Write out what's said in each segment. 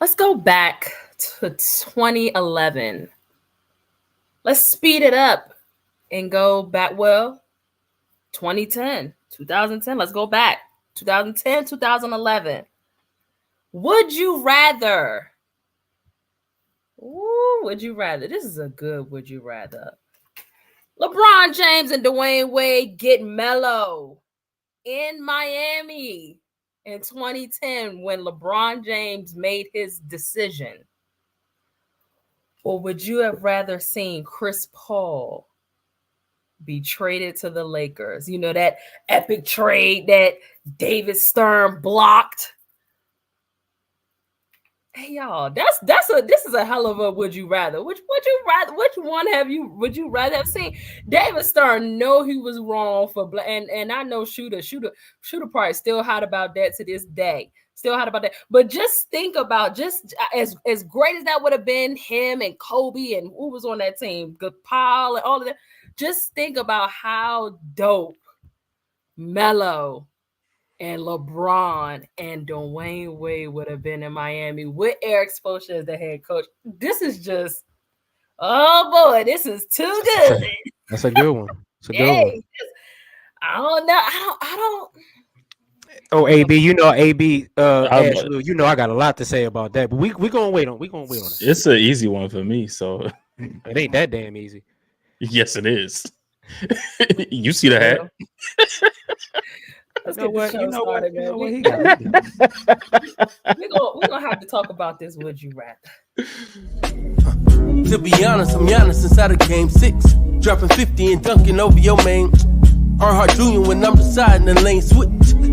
Let's go back to 2011. Let's speed it up and go back. Well, 2010. Let's go back. 2010, 2011. Would you rather? Ooh, would you rather? This is a good would you rather. LeBron James and Dwayne Wade get mellow in Miami in 2010 when LeBron James made his decision. Or would you have rather seen Chris Paul be traded to the Lakers? You know, that epic trade that David Stern blocked. Hey y'all, this is a hell of a would you rather. Which one would you rather have seen? David Stern know he was wrong for and I know Shooter probably still hot about that to this day. Still hot about that. But just think about just as great as that would have been, him and Kobe and who was on that team, Paul and all of that. Just think about how dope Melo and LeBron and Dwayne Wade would have been in Miami with Eric Spoelstra as the head coach. This is just, oh boy, this is too good. That's a good one. It's a good one. I don't know. I don't. Oh, AB, you know, AB, Ashley, you know, I got a lot to say about that, but we gonna wait on. We gonna wait on it. It's an easy one for me, so it ain't that damn easy. Yes, it is. You see the hat? Let's get the show started, man. We're gonna have to talk about this. Would you rather? To be honest, I'm Giannis inside of Game 6, dropping 50 and dunking over your main. Earnhardt Jr. when I'm deciding the lane switch.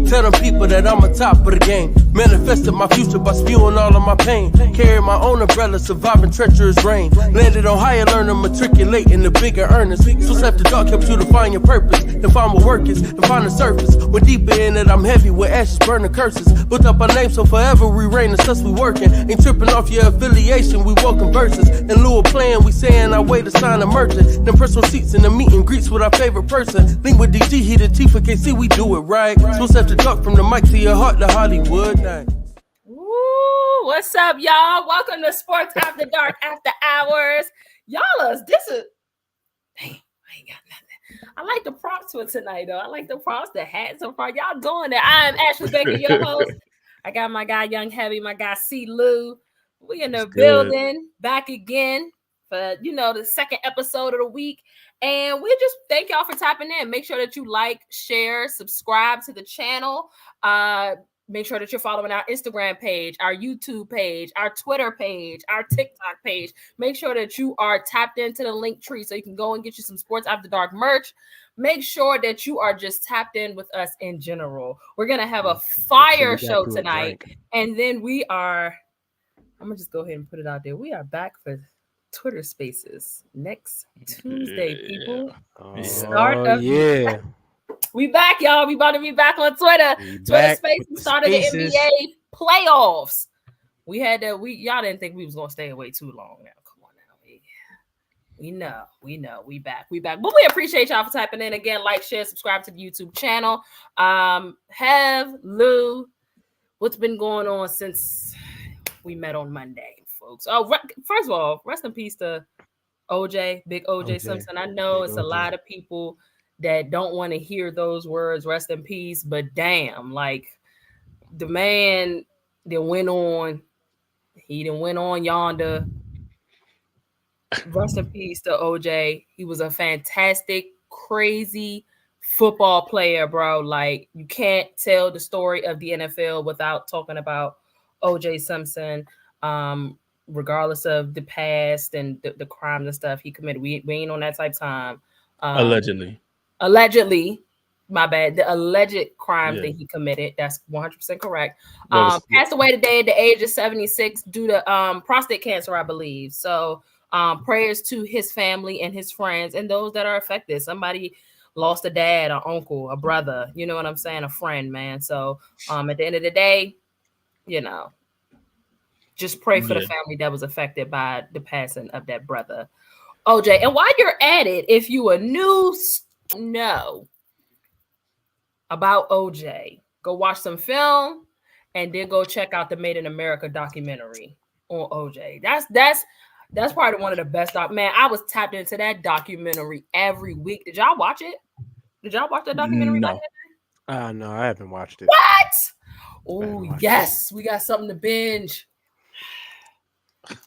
Tell them people that I'm on top of the game. Manifested my future by spewing all of my pain. Carry my own umbrella, surviving treacherous rain. Landed on higher learner, matriculate in the bigger earnest. So after dark helps you to find your purpose. To find what work is, to find the surface. When deeper in it, I'm heavy with ashes, burning curses. Built up our name so forever we reign and sus we working. Ain't tripping off your affiliation, we welcome verses. In lieu of playing, we saying our way to sign a merchant. Then press receipts in the meet and greets with our favorite person. Link with DG, he the T for KC, we do it right. Supposed to have to talk from the mic to your heart to Hollywood. Ooh, what's up, y'all? Welcome to Sports After Dark After Hours. Y'all, this is... Damn, I ain't got nothing. I like the props for tonight, though. I like the props, the hats so far. Y'all doing it. I'm Ashley Baker, your host. I got my guy, Young Heavy, my guy, C. Lou. We in the building, back again for, the second episode of the week. And we just thank y'all for tapping in. Make sure that you like, share, subscribe to the channel. Make sure that you're following our Instagram page, our YouTube page, our Twitter page, our TikTok page. Make sure that you are tapped into the link tree so you can go and get you some Sports After Dark merch. Make sure that you are just tapped in with us in general. We're going to have a fire show tonight. And then I'm going to just go ahead and put it out there. We are back for Twitter Spaces next Tuesday, people. We back, y'all. We about to be back on Twitter. Twitter Spaces started the NBA playoffs. Y'all didn't think we was gonna stay away too long. Now, come on now. We know. We back. But we appreciate y'all for typing in again. Like, share, subscribe to the YouTube channel. Lou, what's been going on since we met on Monday? Folks. Oh, first of all, rest in peace to OJ, big OJ Simpson. I know it's a lot of people that don't want to hear those words, rest in peace, but damn, like the man that went on yonder. Rest in peace to OJ. He was a fantastic, crazy football player, bro. Like, you can't tell the story of the NFL without talking about OJ Simpson. Regardless of the past and the crimes and stuff he committed. We ain't on that type of time. Allegedly, my bad. The alleged crimes that he committed. That's 100% correct. Passed away today at the age of 76 due to prostate cancer, I believe. So prayers to his family and his friends and those that are affected. Somebody lost a dad, an uncle, a brother, you know what I'm saying? A friend, man. So at the end of the day, just pray for the family that was affected by the passing of that brother, OJ. And while you're at it, if you are new know about OJ, go watch some film and then go check out the Made in America documentary on OJ. That's probably one of the best. Man, I was tapped into that documentary every week. Did y'all watch it? Did y'all watch that documentary? No. No, I haven't watched it. What? Oh, yes. We got something to binge.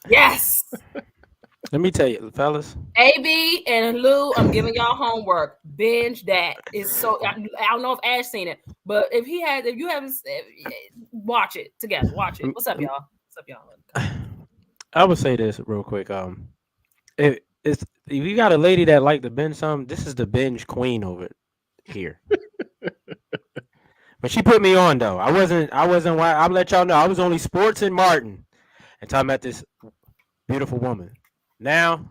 Yes. Let me tell you, fellas. AB and Lou, I'm giving y'all homework. Binge that. It's so I don't know if Ash seen it, but if you haven't, watch it together. Watch it. What's up, y'all? What's up, y'all? I would say this real quick. If you got a lady that like to binge something, this is the binge queen over here. But she put me on though. I wasn't. I'll let y'all know. I was only Sports and Martin, and talking about this beautiful woman. Now,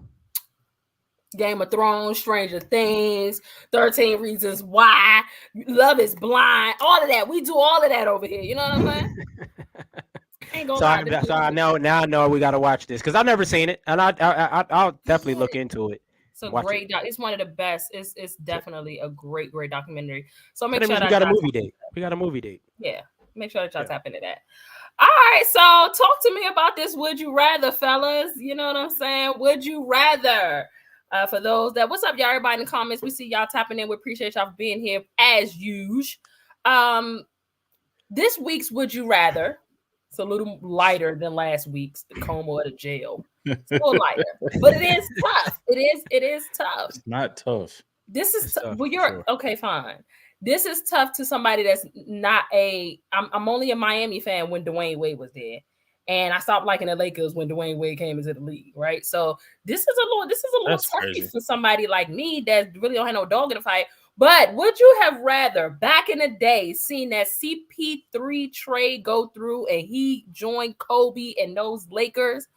Game of Thrones, Stranger Things, 13 Reasons Why, Love is Blind, all of that. We do all of that over here. You know what I'm saying? So I know we got to watch this because I've never seen it, and I'll definitely look into it. It's a great it's one of the best. It's definitely a great documentary. So make sure we got a movie date. We got a movie date. Yeah, make sure that y'all tap into that. All right, so talk to me about this. Would you rather, fellas? You know what I'm saying? Would you rather? For those that, what's up, y'all? Everybody in the comments, we see y'all tapping in. We appreciate y'all for being here as usual. This week's Would You Rather. It's a little lighter than last week's, the coma or the jail. It's a little lighter, but it is tough. It is tough. It's not tough. This is tough. Well, you're okay, fine. This is tough to somebody that's not I'm only a Miami fan when Dwayne Wade was there. And I stopped liking the Lakers when Dwayne Wade came into the league, right? So this is a little touchy for somebody like me that really don't have no dog in the fight. But would you have rather back in the day seen that CP3 trade go through and he joined Kobe and those Lakers,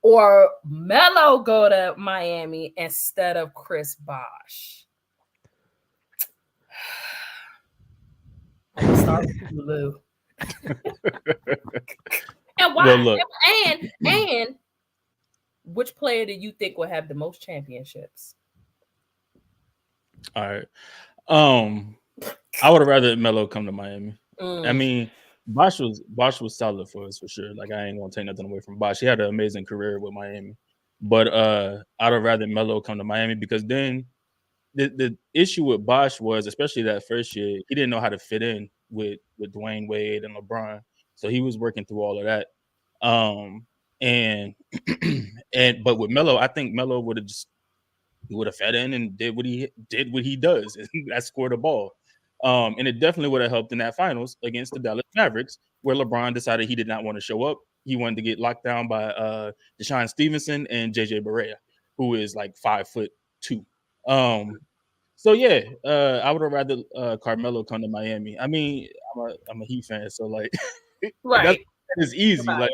or Melo go to Miami instead of Chris Bosh? I'm sorry, Lou. And why? Well, look. And which player do you think will have the most championships? All right. I would have rather Melo come to Miami. I mean, Bosh was solid for us for sure. Like, I ain't gonna take nothing away from Bosh. He had an amazing career with Miami. But I'd have rather Melo come to Miami because then the issue with Bosh was, especially that first year, he didn't know how to fit in with Dwayne Wade and LeBron. So he was working through all of that. But with Melo, I think Melo would have fed in and did what he does, and that scored a ball. And it definitely would have helped in that finals against the Dallas Mavericks, where LeBron decided he did not want to show up. He wanted to get locked down by Deshaun Stevenson and JJ Barea, who is like 5'2". So yeah, I would have rather Carmelo come to Miami. I mean, I'm a Heat fan, so like, right, that is easy. Like,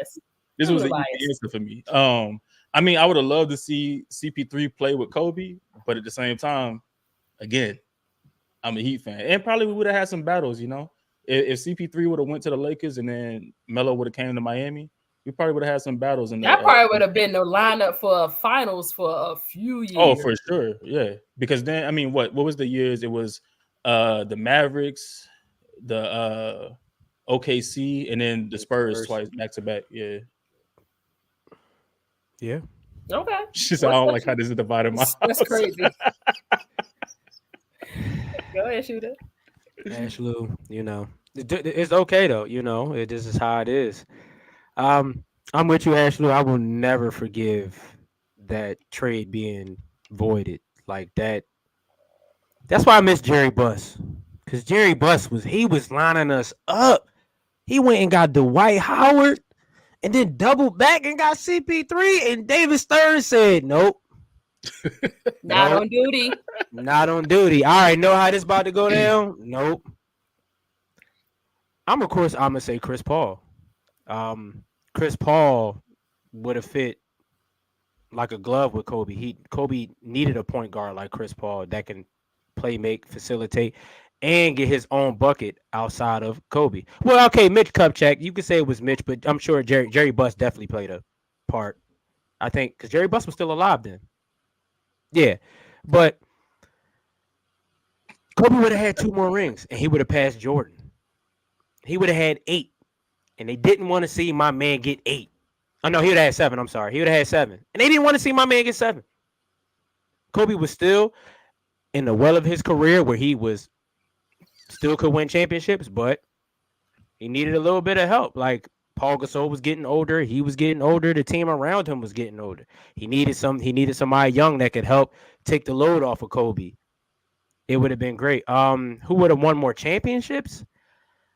this was an easy answer for me. I mean, I would have loved to see CP3 play with Kobe, but at the same time, again, I'm a Heat fan, and probably we would have had some battles. You know, if CP3 would have went to the Lakers and then Melo would have came to Miami, we probably would have had some battles. That probably would have been the lineup for finals for a few years. Oh, for sure, yeah. Because then, I mean, what was the years? It was the Mavericks, the OKC, and then the Spurs twice back to back. Yeah. Yeah. Okay. She said, I don't like how this is divided. That's crazy. Go ahead, shooter. Ashley, you know, it's okay though. You know, this is how it is. I'm with you, Ashley. I will never forgive that trade being voided like that. That's why I miss Jerry Buss, because Jerry Buss was lining us up. He went and got Dwight Howard, and then doubled back and got CP3. And David Stern said, "Nope, not on duty. Not on duty." All right, know how this about to go down? Nope. I'm gonna say Chris Paul. Chris Paul would have fit like a glove with Kobe. Kobe needed a point guard like Chris Paul that can play, make, facilitate, and get his own bucket outside of Kobe. Well, okay, Mitch Kupchak. You could say it was Mitch, but I'm sure Jerry Buss definitely played a part. I think because Jerry Buss was still alive then. Yeah, but Kobe would have had 2 more rings, and he would have passed Jordan. He would have had 8. and they didn't want to see my man get 8. Oh no, he would have had 7. I'm sorry, he would have had 7, and they didn't want to see my man get 7. Kobe was still in the well of his career where he was still could win championships, but he needed a little bit of help. Like Paul Gasol was getting older, he was getting older, the team around him was getting older. He needed somebody young that could help take the load off of Kobe. It would have been great. Who would have won more championships?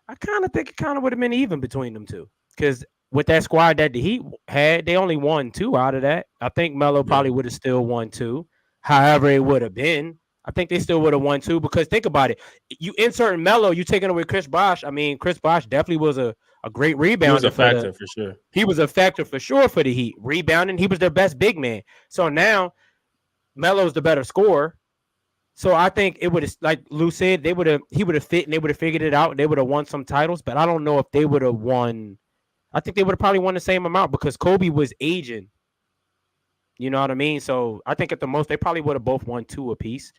I kind of think it kind of would have been even between them two, because with that squad that the Heat had, they only won 2 out of that. I think Melo probably would have still won 2. However, it would have been. I think they still would have won 2, because think about it. You insert Melo, you taking away Chris Bosh. I mean, Chris Bosh definitely was a great rebounder. He was a factor for sure. He was a factor for sure for the Heat. Rebounding, he was their best big man. So now Melo's the better scorer. So I think it would have, like Lou said, he would have fit and they would have figured it out and they would have won some titles. But I don't know if they would have won. I think they would have probably won the same amount because Kobe was aging. You know what I mean? So I think at the most they probably would have both won 2 apiece.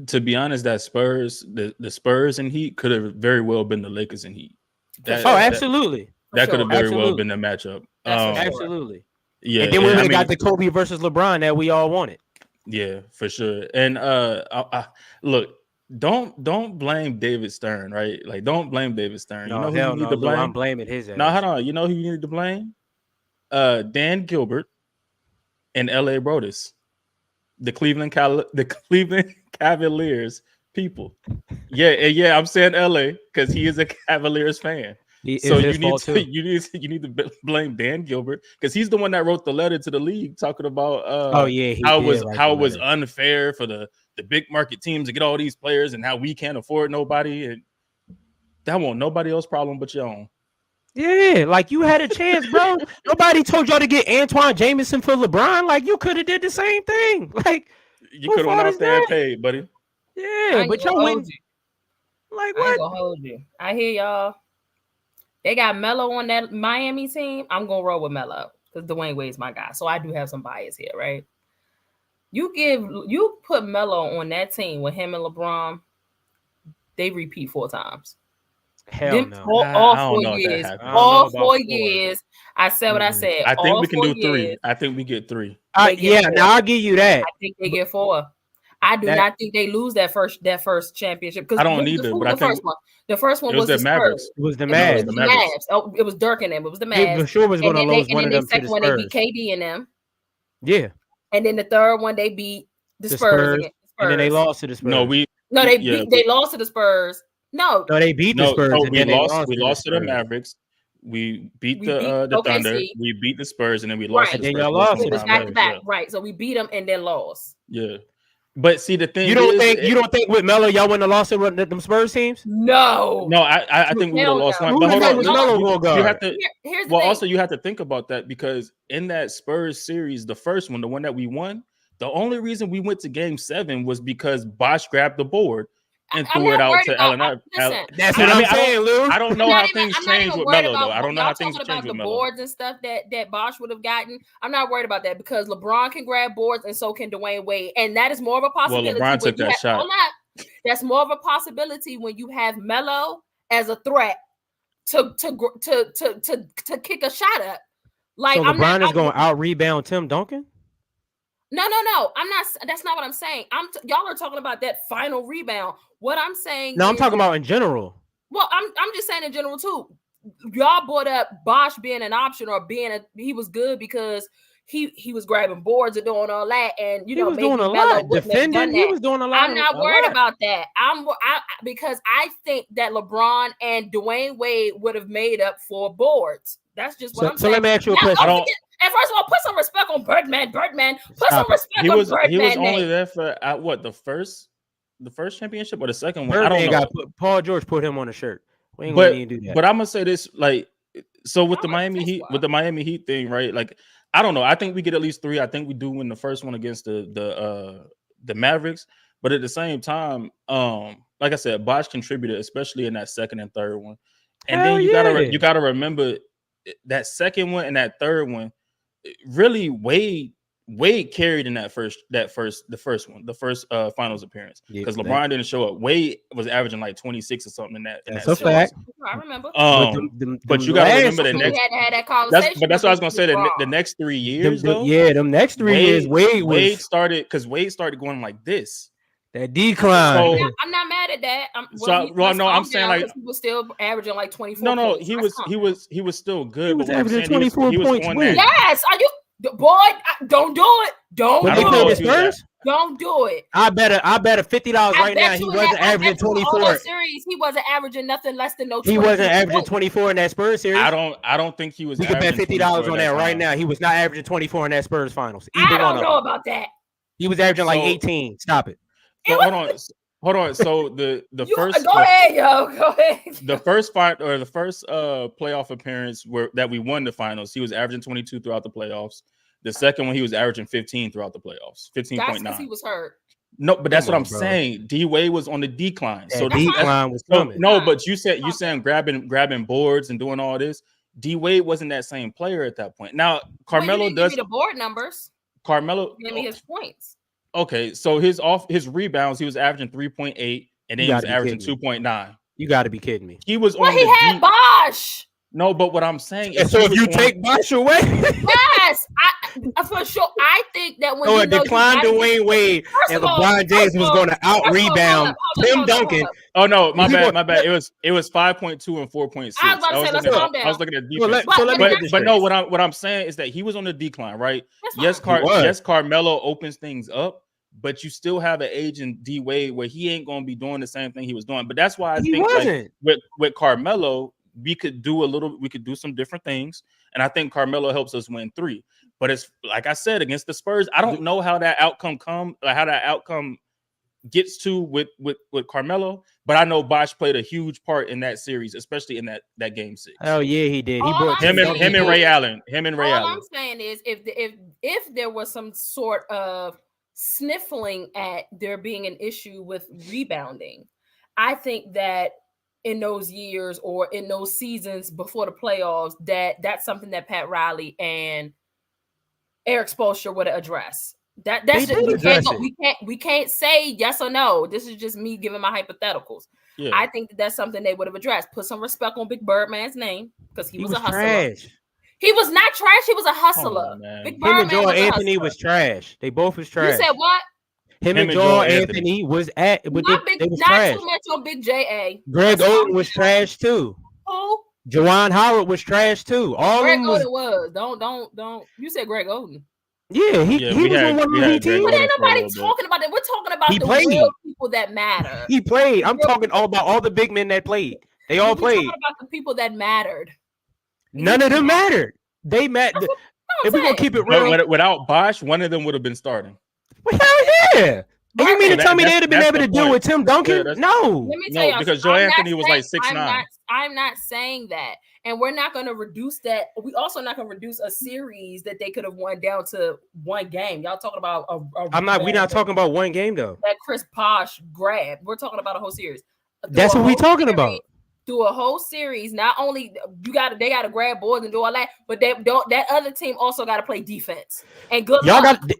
To be honest, that Spurs, the Spurs and Heat could have very well been the Lakers and Heat. Absolutely. That could have very well been the matchup. Absolutely. Yeah. And then we would have got the Kobe versus LeBron that we all wanted. Yeah, for sure. And look, don't blame David Stern, right? Like, don't blame David Stern. No, you know who you need to blame? I'm blaming his ass. No, hold on. You know who you need to blame? Dan Gilbert and L.A. Brodus, the Cleveland Cavaliers people. Yeah. I'm saying L.A. because he is a Cavaliers fan. So you need to blame Dan Gilbert because he's the one that wrote the letter to the league talking about how it was unfair for the big market teams to get all these players and how we can't afford nobody, and that won't nobody else's problem but your own. Yeah, like you had a chance, bro. Nobody told y'all to get Antoine Jameson for LeBron. Like you could have did the same thing. Like you could have went out there and paid, buddy. Yeah, but y'all went. Like what? I ain't gonna hold you. I hear y'all. They got Melo on that Miami team. I'm gonna roll with Melo because Dwayne Wade's my guy. So I do have some bias here, right? You put Melo on that team with him and LeBron, they repeat 4 times. Hell no. All 4 years. All 4 years. I said what I said. I think we can do 3. I think we get 3. Now I'll give you that. I think they get 4. I do not think they lose that first championship. I don't either. But I think the first one was the Mavericks. It was the Mavs. Oh, it was Dirk and them. It was the Mavs. For sure was going to lose one of them to the Spurs. And then the second one they beat KD and them. Yeah. And then the third one they beat the Spurs. And then they lost to the Spurs. They lost to the Spurs. No, they beat the Spurs. We lost to the Mavericks. We beat the Thunder. We beat the Spurs, and then we lost. And then y'all lost. It was back to back, right? So we beat them and then lost. Yeah. But see, the thing you don't think with Melo y'all wouldn't have lost to them Spurs teams? No, I think we would have lost one. But hold on, you have to. Also you have to think about that because in that Spurs series, the first one, the one that we won, the only reason we went to Game 7 was because Bosh grabbed the board and threw it out to Allen. That's what I'm saying, Lou. I don't know how things change with Melo, though. I don't know how things change with the Melo. Boards and stuff that Bosh would have gotten. I'm not worried about that because LeBron can grab boards and so can Dwayne Wade, and that is more of a possibility. Well, LeBron took that shot. That's more of a possibility when you have Melo as a threat to kick a shot up. Like so LeBron is going to out rebound Tim Duncan. No. I'm not. That's not what I'm saying. Y'all are talking about that final rebound. What I'm saying. No, I'm talking about in general. Well, I'm just saying in general too. Y'all brought up Bosh being an option or he was good because he was grabbing boards and doing all that, and he was doing a lot defending. He was doing a lot. I'm not worried about that. Because I think that LeBron and Dwayne Wade would have made up for boards. That's just what I'm saying. So let me ask you a question. And first of all, put some respect on Birdman. Put some respect on Birdman. He was only there for the first championship or the second one. Birdman, I don't know. Paul George put him on a shirt. We ain't gonna do that. But I'm gonna say this, like, so with the Miami Heat thing, right? Like, I don't know. I think we get at least 3. I think we do win the first one against the Mavericks. But at the same time, like I said, Bosh contributed, especially in that second and third one. And then you gotta remember that second one and that third one. Really, Wade Wade carried in the first finals appearance Yeah, because LeBron didn't show up. Wade was averaging like 26 or something in that. That's that a series. fact. I remember. But you got to remember We the had next. to have that conversation. That's what I was gonna say. The LeBron. next 3 years, though. Them next 3 years, Wade started going like this. that decline. So, I'm not mad at that. I'm saying like he was still averaging like 24. no, points. he was still good. He was but what I'm averaging saying, 24 he was points. on Wait. that. Yes, are you boy? Don't do it. Don't When I they don't do know played it. the if he was Spurs, Don't do it. I bet $50 right now. He wasn't averaging 24. Series, he wasn't averaging nothing less than no. He wasn't averaging points. 24 in that Spurs series. I don't think he was. We could bet averaging $50 24 on at that right time. now. He was not averaging 24 in that Spurs finals. I Either don't one know of them. about that. He was averaging like So- 18. Stop it. So, hold on. So the first Go ahead, yo. Go ahead. the first playoff appearance that we won the finals, he was averaging 22 throughout the playoffs. The second one, he was averaging 15 throughout the playoffs, 15.9. That's because he was hurt. No, but that's Come what on, I'm bro. saying. D Wade was on the decline. That So decline was so- coming. no, but you saying grabbing boards and doing all this. D Wade wasn't that same player at that point. Now Carmelo Give does. me the board numbers. Carmelo. Give me his points. Okay, so his rebounds, he was averaging 3.8, and then You he was gotta be averaging kidding 2.9. You got to be kidding me. He was Well, on he the had Bosh. No, but what I'm saying And is, so he if was you on- take Bosh away, Yes, I for sure. I think that when so you a know decline you gotta get- Dwayne Wade First and of all- LeBron James was going to out rebound Tim Duncan. Oh no, my He bad, was- my bad. It was 5.2 and 4.6. I was about to say, let's calm down. I was looking at So defense. let me get this But straight. no, what I'm saying is that he was on the decline, right? That's fine. Yes, Carmelo opens things up, but you still have an agent D Wade where he ain't gonna be doing the same thing he was doing. But that's why I He think wasn't. like, with Carmelo, we could do some different things, and I think Carmelo helps us win 3. But it's like I said against the Spurs, I don't know how that outcome gets to with Carmelo, but I know Bosh played a huge part in that series, especially in that game 6. Oh yeah, he did. He All brought I'm Him saying and is- Ray Allen. All I'm saying is, if there was some sort of sniffling at there being an issue with rebounding, I think that in those years or in those seasons before the playoffs, that's something that Pat Riley and Eric Spoelstra would address. That's They just, did address it. we can't say yes or no. This is just me giving my hypotheticals. Yeah. I think that's something they would have addressed. Put some respect on Big Birdman's name because he was a hustler. trash. He was not trash. He was a hustler. on, man. Big Him Birdman and Joel was a Anthony hustler. was trash. They both was trash. You said what? Him and Joel Anthony was at, but Not they was not trash. too much on Big J.A. Greg That's all Oden was I'm trash too. Who? Jawan Howard was trash too. All Greg of them was. Oden was. Don't. You said Greg Oden. Yeah, he we was had- on one we of the had Greg teams. But Oden ain't for a nobody little bit. talking about that. We're talking about He the played. real people that matter. He played. I'm talking all about all the big men that played. They all We're played. talking about the people that mattered. None of them mattered. They met. That's what If we're I'm gonna saying. keep it real, But without Bosh, one of them would have been starting. well, hell yeah. And you mean to So tell me that's- they'd have been that's able the to deal point. with Tim Duncan? Yeah, that's- No. Let me No, tell you, because Joe Anthony was like 6'9". I'm not saying that, and we're not going to reduce that. We also not going to reduce a series that they could have won down to one game. Y'all talking about We're not talking about one game though. that Chris Bosh grab. We're talking about a whole series. That's what we talking about. Through a whole series, not only they got to grab boards and do all that, but that other team also got to play defense. And good Y'all luck. got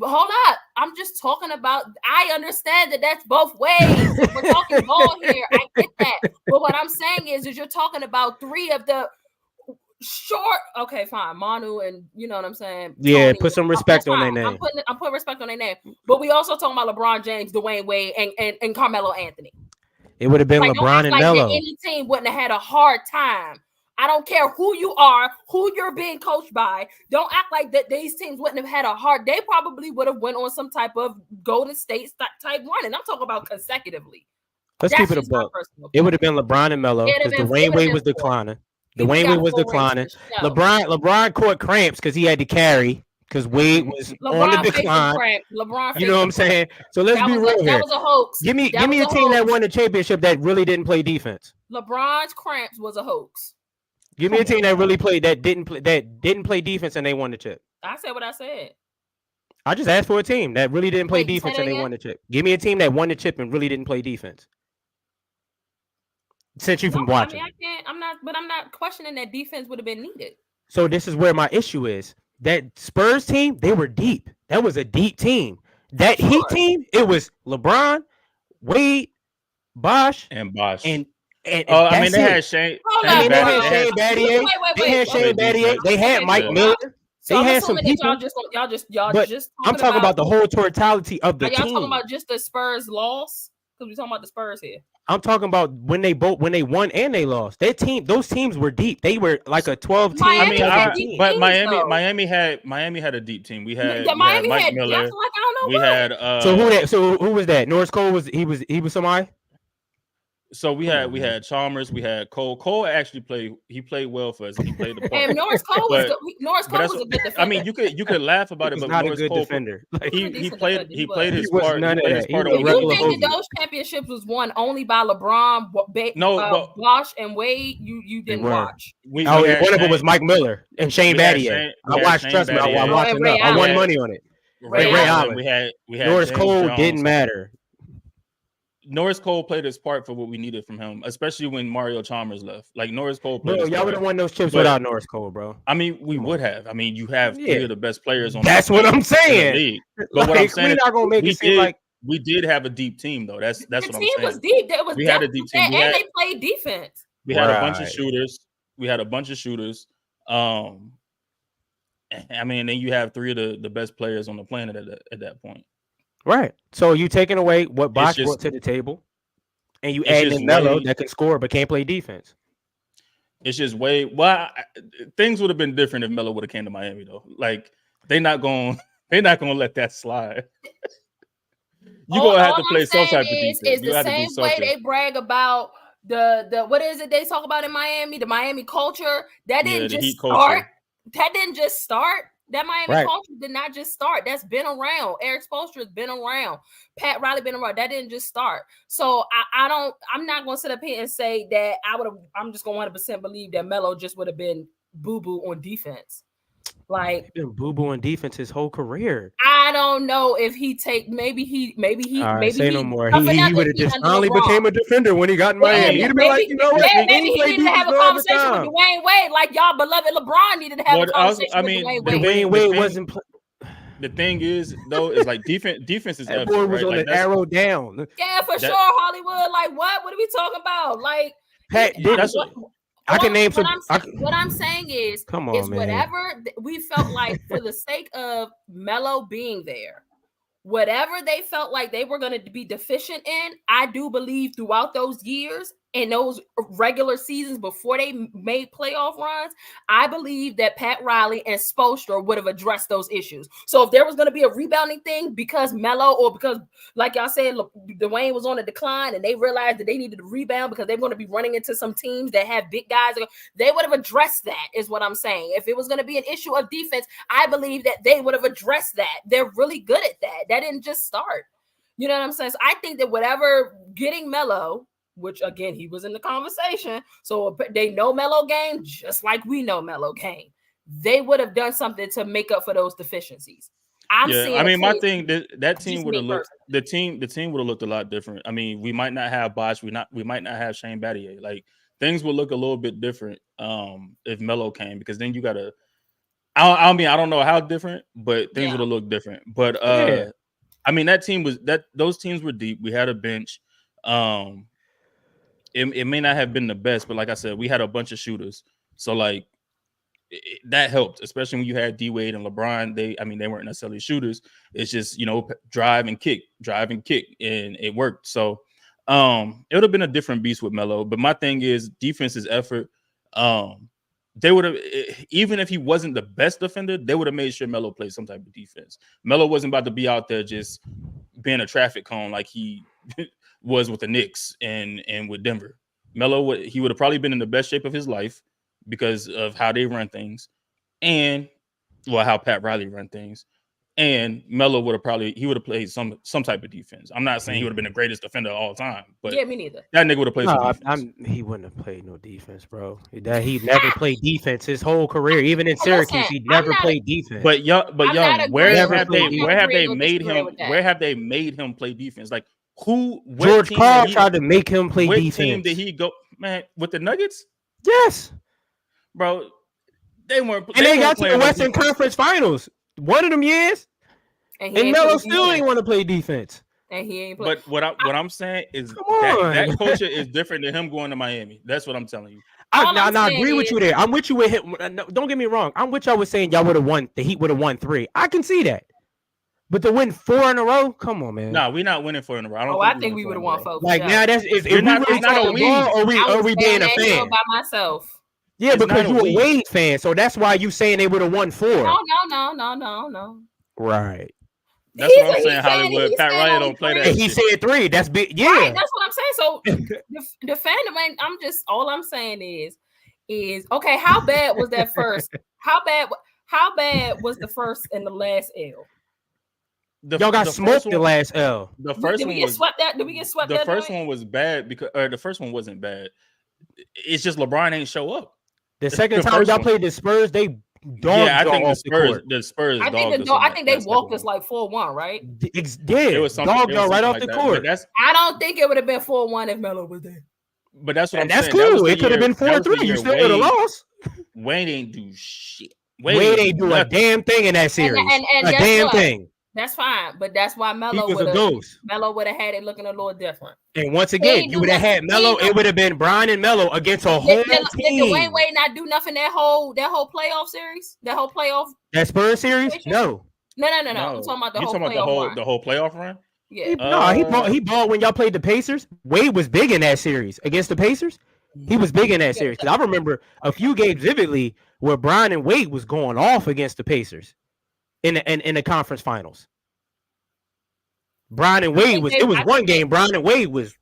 Hold up. I'm just talking about, I understand that that's both ways. We're talking ball here. I get that. But what I'm saying is you're talking about 3 of the short. Okay, fine. Manu and you know what I'm saying? Yeah, Tony. put some respect on their Fine. name. I'm putting respect on their name. But we also talking about LeBron James, Dwayne Wade, and Carmelo Anthony. It would have been Like, don't LeBron act and like that Melo. any team wouldn't have had a hard time. I don't care who you are, who you're being coached by. Don't act like that these teams wouldn't have had a hard. They probably would have went on some type of Golden State type run, and I'm talking about consecutively. Let's That's keep it a just my buck. personal It would opinion. have been LeBron and Melo It'd have because been- Dwayne it'd Wade have was been 4. declining. He Dwayne got Wade was 4 rings declining. for sure. LeBron caught cramps because he had to carry because Wade was on the LeBron faked the decline. cramp. LeBron, You know what I'm saying? So let's That be was real a, here. that was a hoax. Give me That a was team that hoax. won the championship that really didn't play defense. LeBron's cramps was a hoax. Give me a team that really played that didn't play defense and they won the chip. I said what I said. I just asked for a team that really didn't play Wait, you defense say and that they again? won the chip. Give me a team that won the chip and really didn't play defense. Since you've been watching. I mean, I'm not questioning that defense would have been needed. So this is where my issue is. that Spurs team, they were deep. That was a deep team. That Heat team, it was LeBron, Wade, Bosh, And Bosh. and Oh, I mean, that's they it. had Shane. Hold I on, mean, they hold had on. Shane Battier. They had Shane Battier. They had Mike Miller. So They I'm had some assuming that people. y'all But just I'm talking about the whole totality of the Are y'all team. talking about just the Spurs loss? Because we're talking about the Spurs here. I'm talking about when they won and they lost. Those teams were deep. They were like a 12 team. Miami had deep but teams, Miami though. had a deep team. We had Miami Mike had Miller. like I don't know We what. had So who was that? Norris Cole was somebody? So we had Chalmers, we had Cole. Cole actually played well for us. He played the part. And Norris Cole was good. Norris Cole was a good defender. I mean, you could laugh about it, He's but not Norris a good Cole defender. he played his was part. none He of played his that. part. He was on a You regular think that Hogan. those championships was won only by LeBron, Bosh, and Wade? You didn't watch. One of them was Mike Miller and Shane Battier. I watched. Trust me, I watched enough. I won money on it. Ray Allen. We had Norris James Cole Jones. didn't matter. Norris Cole played his part for what we needed from him, especially when Mario Chalmers left. Like Norris Cole played. Bro, y'all would have won those chips without Norris Cole, bro. I mean, we would have. I mean, you have three of the best players on. That's what I'm saying. But what I'm saying, we're not gonna make it seem like we did have a deep team, though. That's what I'm saying. The team was deep. We had a deep team, and they played defense. We had a bunch of shooters. I mean, then you have three of the best players on the planet at that point. Right. So you taking away what Bosh brought to the table, and you add in Melo that can score but can't play defense. It's just things would have been different if Melo would have came to Miami, though. Like they're not gonna let that slide. You're gonna have to play some type of defense. It's the same way they brag about the what is it they talk about in Miami? The Miami culture. That didn't just start. That didn't just start. That Miami culture did not just start. That's been around. Eric Spoelstra has been around. Pat Riley been around. That didn't just start. So I'm not gonna sit up here and say that I'm just gonna 100% believe that Melo just would have been boo-boo on defense. Like he's been boo-boo on defense his whole career. I don't know if maybe he say no more. He would have just finally became a defender when he got in Miami. He'd be like, you know what? Maybe he needed to have a conversation with Dwayne Wade, like y'all beloved LeBron needed to have a conversation with Dwayne Wade. Dwayne Wade wasn't. The thing is, though, is like defense is that boy was on the arrow down. Yeah, for sure, Hollywood. Like what? What are we talking about? Like Pat. I can name some. What I'm saying is, come on, man. Whatever we felt like for the sake of Melo being there, whatever they felt like they were going to be deficient in, I do believe throughout those years and those regular seasons before they made playoff runs, I believe that Pat Riley and Spoelstra would have addressed those issues. So if there was going to be a rebounding thing because Melo or because, like y'all said, Dwayne was on a decline and they realized that they needed to rebound because they're going to be running into some teams that have big guys, they would have addressed that is what I'm saying. If it was going to be an issue of defense, I believe that they would have addressed that. They're really good at that. That didn't just start. You know what I'm saying? So I think that whatever getting Melo, which again, he was in the conversation. So they know Melo game, just like we know Melo game. They would have done something to make up for those deficiencies. I mean, my thing that team would have looked the team would have looked a lot different. I mean, we might not have Bosh, we might not have Shane Battier. Like things would look a little bit different if Melo came, because then you gotta. I don't know how different, but things would have looked different. But I mean, those teams were deep. We had a bench. It may not have been the best, but like I said, we had a bunch of shooters. So like that helped, especially when you had D Wade and LeBron. They weren't necessarily shooters. It's just, drive and kick, and it worked. So it would have been a different beast with Melo. But my thing is defense is effort. They would have, even if he wasn't the best defender, they would have made sure Melo played some type of defense. Melo wasn't about to be out there just being a traffic cone like he was with the Knicks and with Denver. Melo, he would have probably been in the best shape of his life because of how they run things and how Pat Riley run things. And Melo would have played some type of defense. I'm not saying he would have been the greatest defender of all time, but yeah, me neither. That nigga would have played some defense. He wouldn't have played no defense, bro. He never played defense his whole career. Even in Syracuse, he never played defense. But where have they made him play defense? Like George Karl tried to make him play defense. What team did he go, man, with the Nuggets? Yes, bro. They weren't. And they got to the playing Western defense. Conference Finals. One of them years. And And Melo still ain't want to play defense. And he ain't play. But what I'm saying is Come on. that culture is different than him going to Miami. That's what I'm telling you. All I I'm agree saying with you there. I'm with you with him. No, don't get me wrong. I'm with y'all with saying y'all would have won. The Heat would have won 3. I can see that. But to win 4 in a row, come on, man. No, we're not winning 4 in a row. I think we would have won 4. Like now, that's is You're if not- we really it's not a talking we. ball, or we being a fan? by myself. Yeah, It's because not a you a we. Wade fan, so that's why you saying they would have won 4. No. Right. That's He's what I'm a saying, Heat fan, Hollywood. he's Pat saying Riley only don't play 3. that And he shit. said 3. That's big. Yeah. Right, that's what I'm saying. So the fandom ain't. I'm just all I'm saying is okay. How bad was that first? How bad was the first and the last L? Y'all got smoked the last L. The first Did one we get was swept that? Did we get swept the that? first joint? one was bad because the first one wasn't bad. It's just LeBron ain't show up. The second The time first y'all one. played the Spurs, they dogged Yeah, I y'all think off the court. the Spurs. I think dogged us on I that- think they that walked second us one. like 4-1, right? Yeah, It was something, dogged it was y'all right something off like the that. court. I don't think it would have been 4-1 if Melo was there. But that's what And I'm that's saying. That was cool. the It could have year- been that was the 4-3. You year still would have lost. Wayne ain't do shit. Wade ain't do a nothing. damn thing in that series. and a guess damn what? thing. That's fine, but that's why He Melo was a would ghost. have had it looking a little different. And once He again, ain't you do would have nothing. had He Melo. ain't do- It would have been Brian and Melo against a whole Did team. Dwayne Wade not do nothing that whole playoff series? That whole playoff? That Spurs series? situation? No. No. I'm talking about the You whole talking playoff about run. the whole playoff run? Yeah. No, he balled when y'all played the Pacers. Wade was big in that series against the Pacers. He was big in that series because I remember a few games vividly where Brian and Wade was going off against the Pacers in the conference finals. Brian and Wade was. It was one game. Brian and Wade was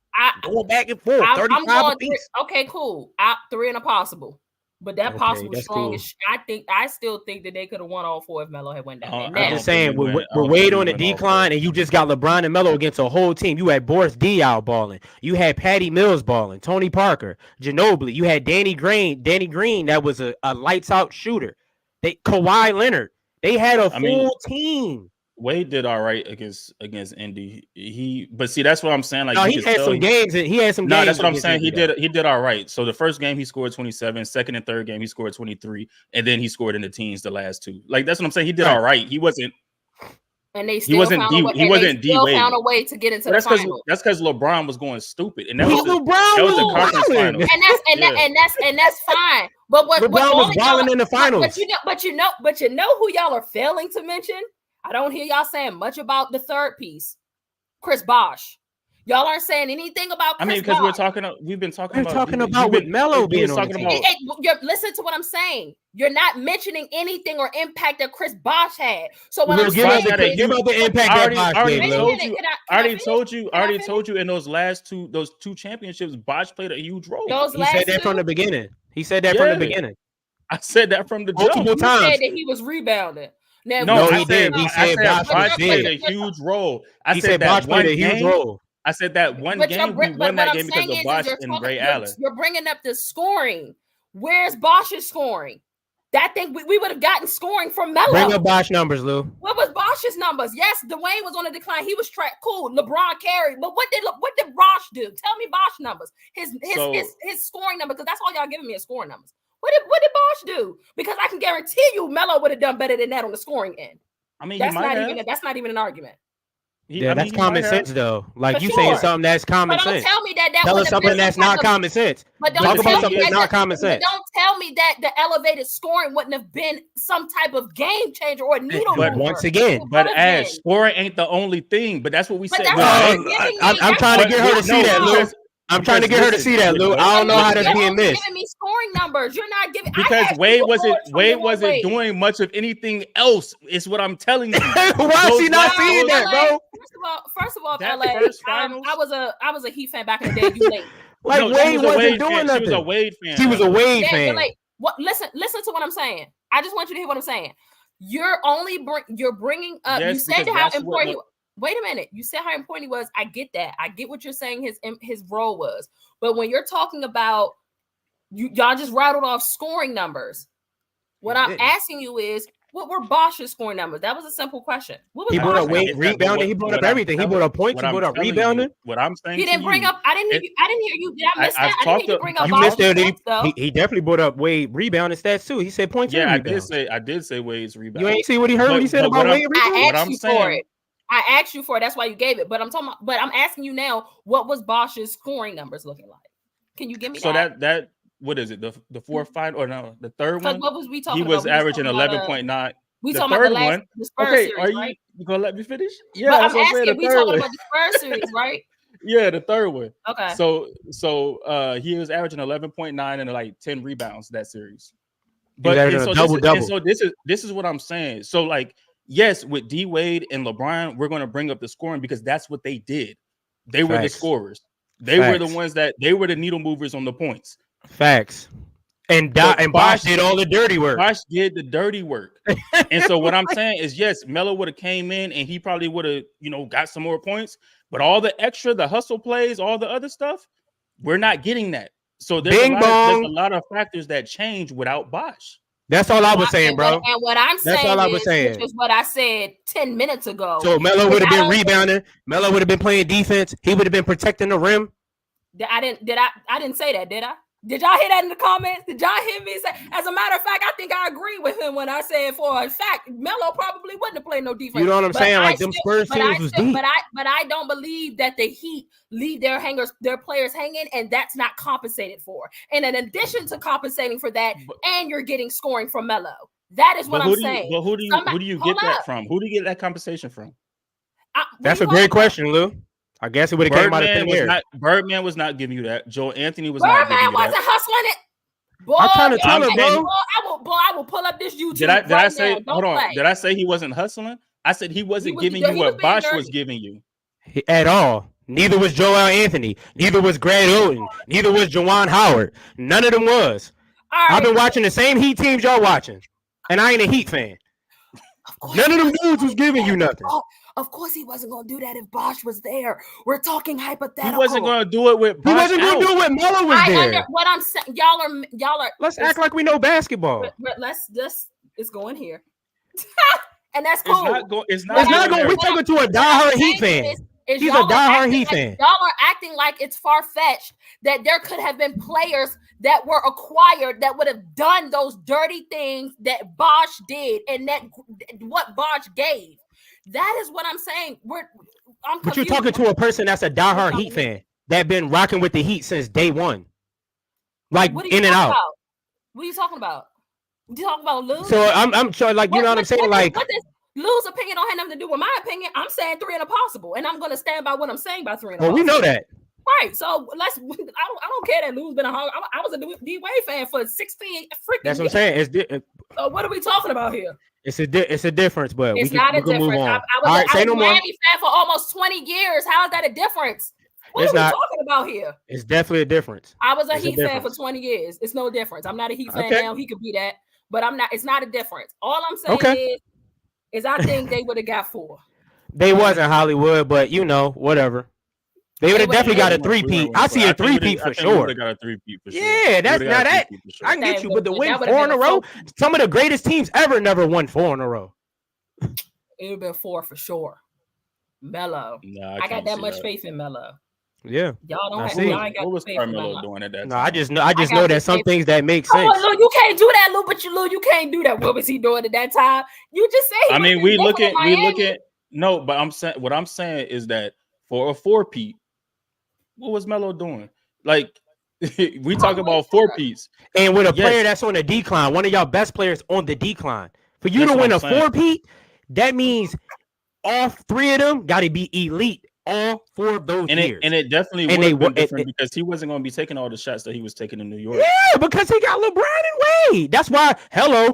going back and forth. 35 apiece. Okay, cool. 3 and a possible. But that Okay, possible that's strong cool. as I still think that they could have won all 4 if Melo had went down. And I I'm that- just saying, think we with went- I with don't Wade think we on the went all decline, and you just got LeBron and Melo against a whole team. You had Boris Diaw balling. You had Patty Mills balling. Tony Parker, Ginobili. You had Danny Green. That was a lights out shooter. Kawhi Leonard. They had a full team. Wade did all right against Indy. But see, that's what I'm saying. Like, No, you he could had tell some games. He had some No, games. that's what I'm against saying. Indy, He did all right. So the first game he scored 27, second and third game he scored 23, and then he scored in the teens the last 2. Like, that's what I'm saying. He did all right. He wasn't. And they still wasn't found D- a way, he and wasn't they still D-Wade. found a way to get into the That's final. because LeBron was going stupid, and that He- was the LeBron was the conference wilding. finals. And that's fine. But what LeBron all was y'all- balling in the finals. But you know who y'all are failing to mention? I don't hear y'all saying much about the third piece, Chris Bosh. Y'all aren't saying anything about Chris because Bosh. we've been talking We're about talking about with Melo being on the talking team. about. Listen to what I'm saying. You're not mentioning anything or impact that Chris Bosh had. So what We'll I'm give saying out is, the impact I that already Bosh already gave, Lou. told you. Can I I already finish? told you. Can I Already finish? told you in those two championships, Bosh played a huge role. Those He last said that from the two, beginning. He said that from the Yeah. beginning. I said that from the jump. Multiple you times. said that he was rebounding. Now, No, No, I he said, didn't. He I said Bosh Bosh was played big. a huge role. I He said said that Bosh one played a huge game. role. I said that one But game we won that game because of Bosh and Ray Allen. You're bringing up the scoring. Where's Bosh's scoring? That thing we would have gotten scoring from Melo. Bring up Bosh numbers, Lou. What was Bosh's numbers? Yes, Dwayne was on a decline. He was cool. LeBron carried, but what did Bosh do? Tell me Bosh numbers. His scoring number, because that's all y'all giving me is scoring numbers. What did Bosh do? Because I can guarantee you Melo would have done better than that on the scoring end. I mean, That's he might that's not even an argument. Yeah, that's common sense, though. Like For you saying sure. something that's common But don't sense. tell me that Tell would us have something been that's some type not of- common sense. But don't Talk tell about me something that that's not common sense. Don't tell me that the elevated scoring wouldn't have been some type of game changer or needle But mover. once again, But But Ash, again. scoring ain't the only thing. But that's what we But said. that's with what Wade. you're giving me. I'm That's trying to what get her to you're see that, giving Lou. me. I'm trying to get her to see that, Lou. I don't know how that's You're being only missed. giving me scoring numbers. You're not giving Because I Wade asked you Wade for wasn't Wade. doing much of anything else. Is what I'm telling you. Why is he not seeing that, bro? First of all, That LA. first finals- I was a Heat fan back in the day. You late. Like No, she Wade was a wasn't Wade doing fan. nothing. She was a Wade fan. She was a Wade Yeah, fan. you're late. What? Listen to what I'm saying. I just want you to hear what I'm saying. You're bringing up. Yes, You said because how that's what- important. Wait a minute. You said how important he was. I get that. I get what you're saying. His role was. But when you're talking about y'all just rattled off scoring numbers. What I'm asking you is, What were Bosch's scoring numbers? That was a simple question. What was He brought up Bosch's? weight, rebounding. He brought up everything. He brought up points. He brought up rebounding. What I'm saying, He didn't bring up. I didn't hear you. Did I miss that? I didn't hear you bring up You missed Bosch's that. points, though. He definitely brought up Wade rebounding stats too. He said points. Yeah, and rebounds. I did say Wade's rebound. You ain't see what he heard when he said about Wade rebounding? I asked you for it. I asked you for it. That's why you gave it. But I'm asking you now. What was Bosch's scoring numbers looking like? Can you give me that? So that what is it? The fourth final or no? The third one. What was we talking he was about? averaging 11.9. We the talking third about the last one. the Spurs Okay, series, right? You gonna let me finish? Yeah, but that's I'm asking. We talking one. about the Spurs series, right? Yeah, the third one. Okay. So he was averaging 11.9 and like 10 rebounds that series. But double. So this is what I'm saying. So like, yes, with D Wade and LeBron, we're going to bring up the scoring because that's what they did. They were the scorers. They were the ones they were the needle movers on the points. Facts. And Bosch did all the dirty work. Bosch did the dirty work. And so what I'm saying is, yes, Melo would have came in and he probably would have, got some more points. But all the extra, the hustle plays, all the other stuff, we're not getting that. So there's a lot of factors that change without Bosch. That's all I was saying, bro. And what I'm saying, that's all I was saying. Which is what I said 10 minutes ago. So Melo would have been rebounding. Melo would have been playing defense. He would have been protecting the rim. I didn't say that, did I? Did y'all hear that in the comments? Did y'all hear me say? As a matter of fact, I think I agree with him when I said, for a fact, Melo probably wouldn't have played no defense. You know what I'm saying? Like them Spurs series was deep. But I don't believe that the Heat leave their players hanging, and that's not compensated for. And in addition to compensating for that, and you're getting scoring from Melo. That is what I'm saying. But who do you get that from? Who do you get that compensation from? That's a great question, Lou. I guess it would have came out of thin air. Birdman was not giving you that. Joel Anthony was not giving you that. Birdman wasn't hustling it. Boy, I'm trying to tell him, bro. I will pull up this YouTube. Did I say? Hold on. Did I say he wasn't hustling? I said he wasn't giving you what Bosch was giving you at all. Neither was Joel Anthony. Neither was Greg Oden. Neither was Juwan Howard. None of them was. Right. I've been watching the same Heat teams y'all watching, and I ain't a Heat fan. None of them dudes was giving you nothing. Of course, he wasn't going to do that if Bosch was there. We're talking hypothetical. He wasn't going to do it with Bosch. He wasn't going to do it when Melo was there. What I'm saying, y'all are. Let's act like we know basketball. Let's going here, and that's cool. It's not going. We're talking to a diehard Heat fan. He's a diehard Heat fan. Y'all are acting like it's far-fetched that there could have been players that were acquired that would have done those dirty things that Bosch did, and that what Bosch gave. That is what I'm saying. But you're talking to a person that's a diehard Heat fan that been rocking with the Heat since day one, like in and out. What are you talking about? You talking about Lou? So I'm sure, like, you know what I'm saying, like. Lou's opinion don't have nothing to do with my opinion. I'm saying 3 and impossible, and I'm going to stand by what I'm saying by 3 and impossible. Well, we know that. Right. So I don't care that Lou's been I was a D Wade fan for 16 freaking That's what I'm saying. So what are we talking about here? It's a difference, but it's not a difference. I was a Miami fan for almost 20 years. How is that a difference? What are we talking about here? It's definitely a difference. I was a Heat fan for 20 years. It's no difference. I'm not a Heat fan now. He could be that, but I'm not. It's not a difference. All I'm saying is I think they would have got 4. They wasn't Hollywood, but whatever. They would have definitely got a 3-peat. I see a 3-peat for sure. They got a 3-peat for sure. Yeah, that's not that. I can get you, but to win 4 in a row, some of the greatest teams ever never won 4 in a row. It would have been 4 for sure. Melo. I got that much faith in Melo. Yeah. Y'all don't have y'all ain't got what was Carmelo doing at that time? No, I just know that some things that make sense. Lou, you can't do that, Lou, but you can't do that. What was he doing at that time? You just say we look at no, but I'm saying is that for a 4-peat, what was Melo doing? Like we talk about 4-peats. And with a player that's on the decline, one of y'all best players on the decline. For you to win a 4-peat, that means all 3 of them got to be elite. All 4 of those years. And it definitely would have been different because he wasn't going to be taking all the shots that he was taking in New York. Yeah, because he got LeBron and Wade. That's why,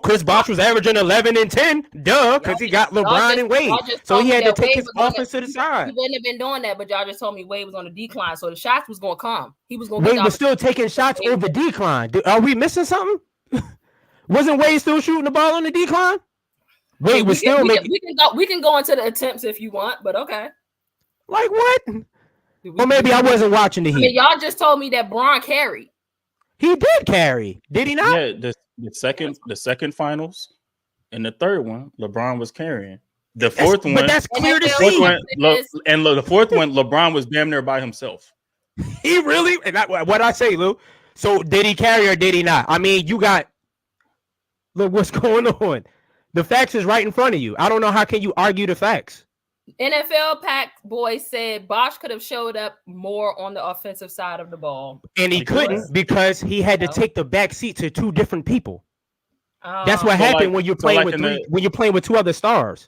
Chris Bosh was averaging 11 and 10. Duh, because he got LeBron and Wade. So he had to take his offense to the side. He wouldn't have been doing that, but y'all just told me Wade was on the decline. So the shots was going to come. He was going to Wade was still taking shots on the decline. Are we missing something? Wasn't Wade still shooting the ball on the decline? Wade was still making. We can go into the attempts if you want, but okay. Like what? Or maybe I wasn't watching the Heat. I mean, y'all just told me that Bron carried. He did carry. Did he not? Yeah, the second finals. and the third one, LeBron was carrying. The fourth one, but that's clear to NFL see. The fourth one, LeBron was damn near by himself. He really, and what I say, Lou. So did he carry or did he not? I mean, you got look what's going on. The facts is right in front of you. I don't know how can you argue the facts. NFL Pack Boy said Bosh could have showed up more on the offensive side of the ball, And he couldn't because he had to take the back seat to two different people. That's what So happened like- when you're so playing like with in three, the- when you're playing with two other stars.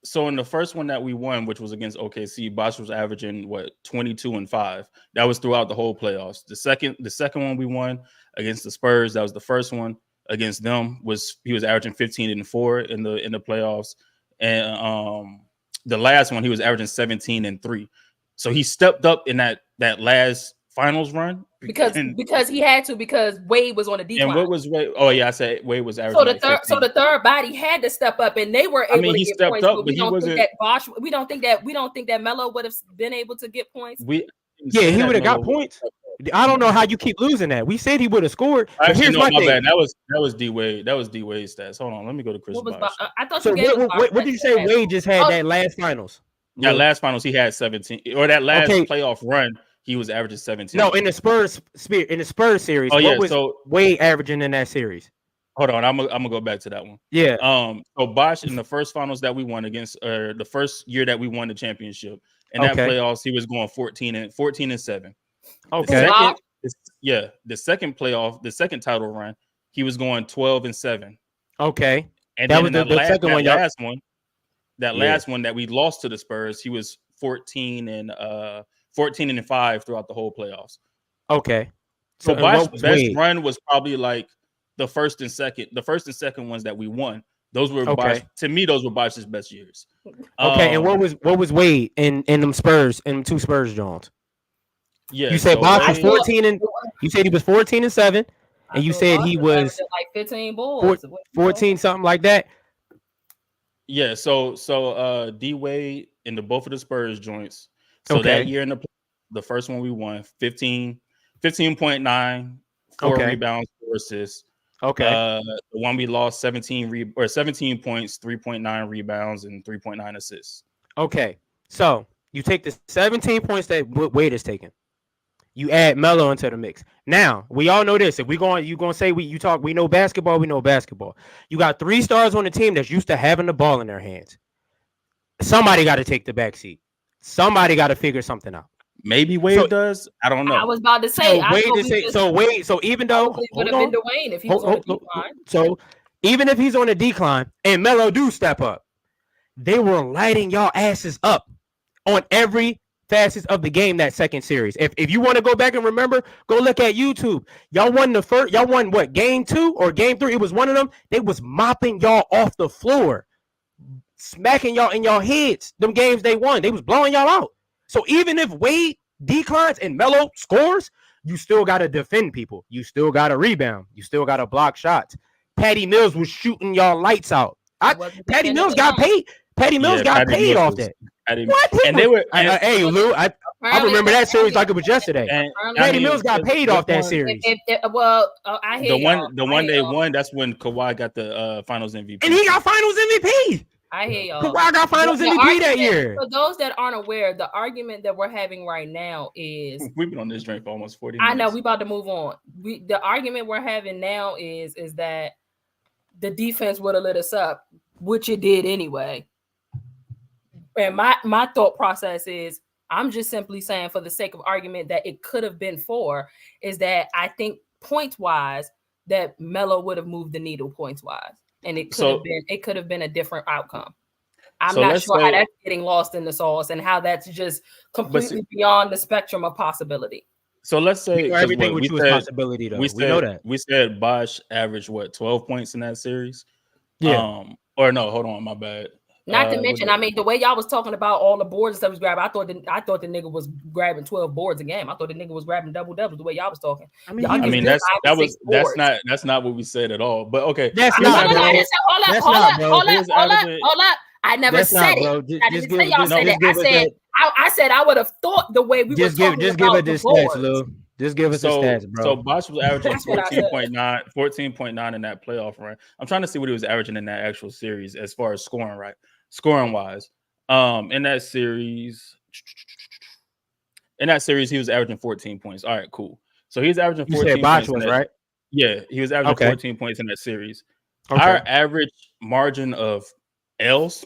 So in the first one that we won, which was against OKC, Bosh was averaging 22 and 5. That was throughout the whole playoffs. The second one we won against the Spurs, that was the first one against them. He was averaging 15 and 4 in the playoffs, and the last one he was averaging 17 and 3. So he stepped up in that last finals run because he had to, because Wade was on a decline. And what was Wade? Oh yeah, I said Wade was averaging. So the third body had to step up, and they were able to he get stepped points. up, But but we he don't wasn't. think that Bosh. We don't think that Melo would have been able to get points. He would have got points. I don't know how you keep losing that. We said he would have scored. But Actually, here's no, my my thing. bad. That was D Wade. That was D Wade's stats. Hold on, let me go to Chris Bosh. I thought So you gave what did you say? Wade just had that last finals. That last finals, he had 17, or that last playoff run, he was averaging 17. No, in the Spurs series. Oh yeah, what was so Wade averaging in that series? Hold on, I'm gonna go back to that one. Yeah. So Bosh in the first finals that we won against, the first year that we won the championship, in that playoffs, he was going 14 and 7. Okay. The second playoff, the second title run, he was going 12 and 7. Okay. And that then was the second one. Last one that we lost to the Spurs, he was 14 and 5 throughout the whole playoffs. Okay. So Bosh's best run was probably like the first and second ones that we won. Those were Bosh, to me, those were Bosh's best years. Okay, and what was Wade in them Spurs, in them two Spurs Jones? Yeah, you said Bosh was 14 and you said he was 14 and 7, and you said he was like 15 boards, 14 something like that. Yeah, so D Wade in both of the Spurs joints. So that year in the first one we won 15.9, 4 rebounds, 4 assists. Okay. The one we lost 17 points, 3.9 rebounds, and 3.9 assists. Okay. So you take the 17 points that Wade is taking. You add Melo into the mix. Now, we all know this. If you're going to say we know basketball, we know basketball. You got 3 stars on the team that's used to having the ball in their hands. Somebody got to take the back seat. Somebody got to figure something out. Maybe Wade does. I don't know. I was about to say. So even though it would have been Dwayne if he was on the decline. So even if he's on a decline and Melo do step up, they were lighting y'all asses up on every facets of the game that second series. If you want to go back and remember, go look at YouTube. Y'all won the first. Y'all won what, game 2 or game 3? It was one of them. They was mopping y'all off the floor, smacking y'all in y'all heads. Them games they won, they was blowing y'all out. So even if Wade declines and Melo scores, you still got to defend people. You still got to rebound. You still got to block shots. Patty Mills was shooting y'all lights out. Patty Mills got paid. Patty Mills got paid off that. What? And they were. Hey, Lou, I remember that series like it was yesterday. Patty Mills got paid off that series. I hear the one they won. That's when Kawhi got the Finals MVP, and he got Finals MVP. I hear y'all. Kawhi got Finals MVP that year. For those that aren't aware, the argument that we're having right now is we've been on this drink for almost 40 minutes. I know we about to move on. The argument we're having now is that the defense would have lit us up, which it did anyway. And my thought process is, I'm just simply saying, for the sake of argument, that it could have been 4, is that I think points wise that Melo would have moved the needle points wise, and it could have been a different outcome. I'm not sure how that's getting lost in the sauce and how that's just completely beyond the spectrum of possibility. So let's say everything with you is possibility, though. We know that. We said Bosh averaged 12 points in that series. Yeah. Or no, hold on, my bad. Not to mention, I mean, the way y'all was talking about all the boards and stuff was grabbing, I thought the nigga was grabbing 12 boards a game. I thought the nigga was grabbing double doubles the way y'all was talking. That's not what we said at all. But okay, that's not. Hold up. I never said it. I didn't say y'all said it. I said I would have thought the way we were talking about the boards. Just give us the stats, bro. So Bosh was averaging That's what I said. 14.9 in that playoff run. I'm trying to see what he was averaging in that actual series as far as scoring wise. In that series, he was averaging 14 points. All right, cool. So he's averaging 14 You said Bosh points. was, right? Yeah, he was averaging Okay. 14 points in that series. Okay. Our average margin of L's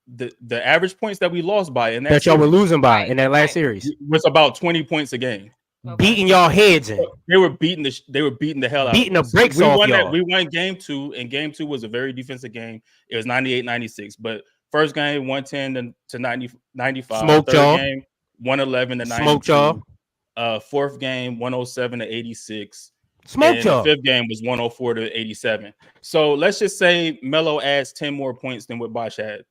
the average points that we lost by in that y'all were losing by in that last series was about 20 points a game. Beating y'all heads in. They were beating the hell out beating of us. the brakes off y'all. We won game 2, and game 2 was a very defensive game. It was 98-96, but first game 110 to 95. Smoked Third y'all. game 111 to 92. Smoked y'all. Fourth game 107 to 86. Smoked and y'all. The fifth game was 104 to 87. So let's just say Melo adds 10 more points than what Bosh had.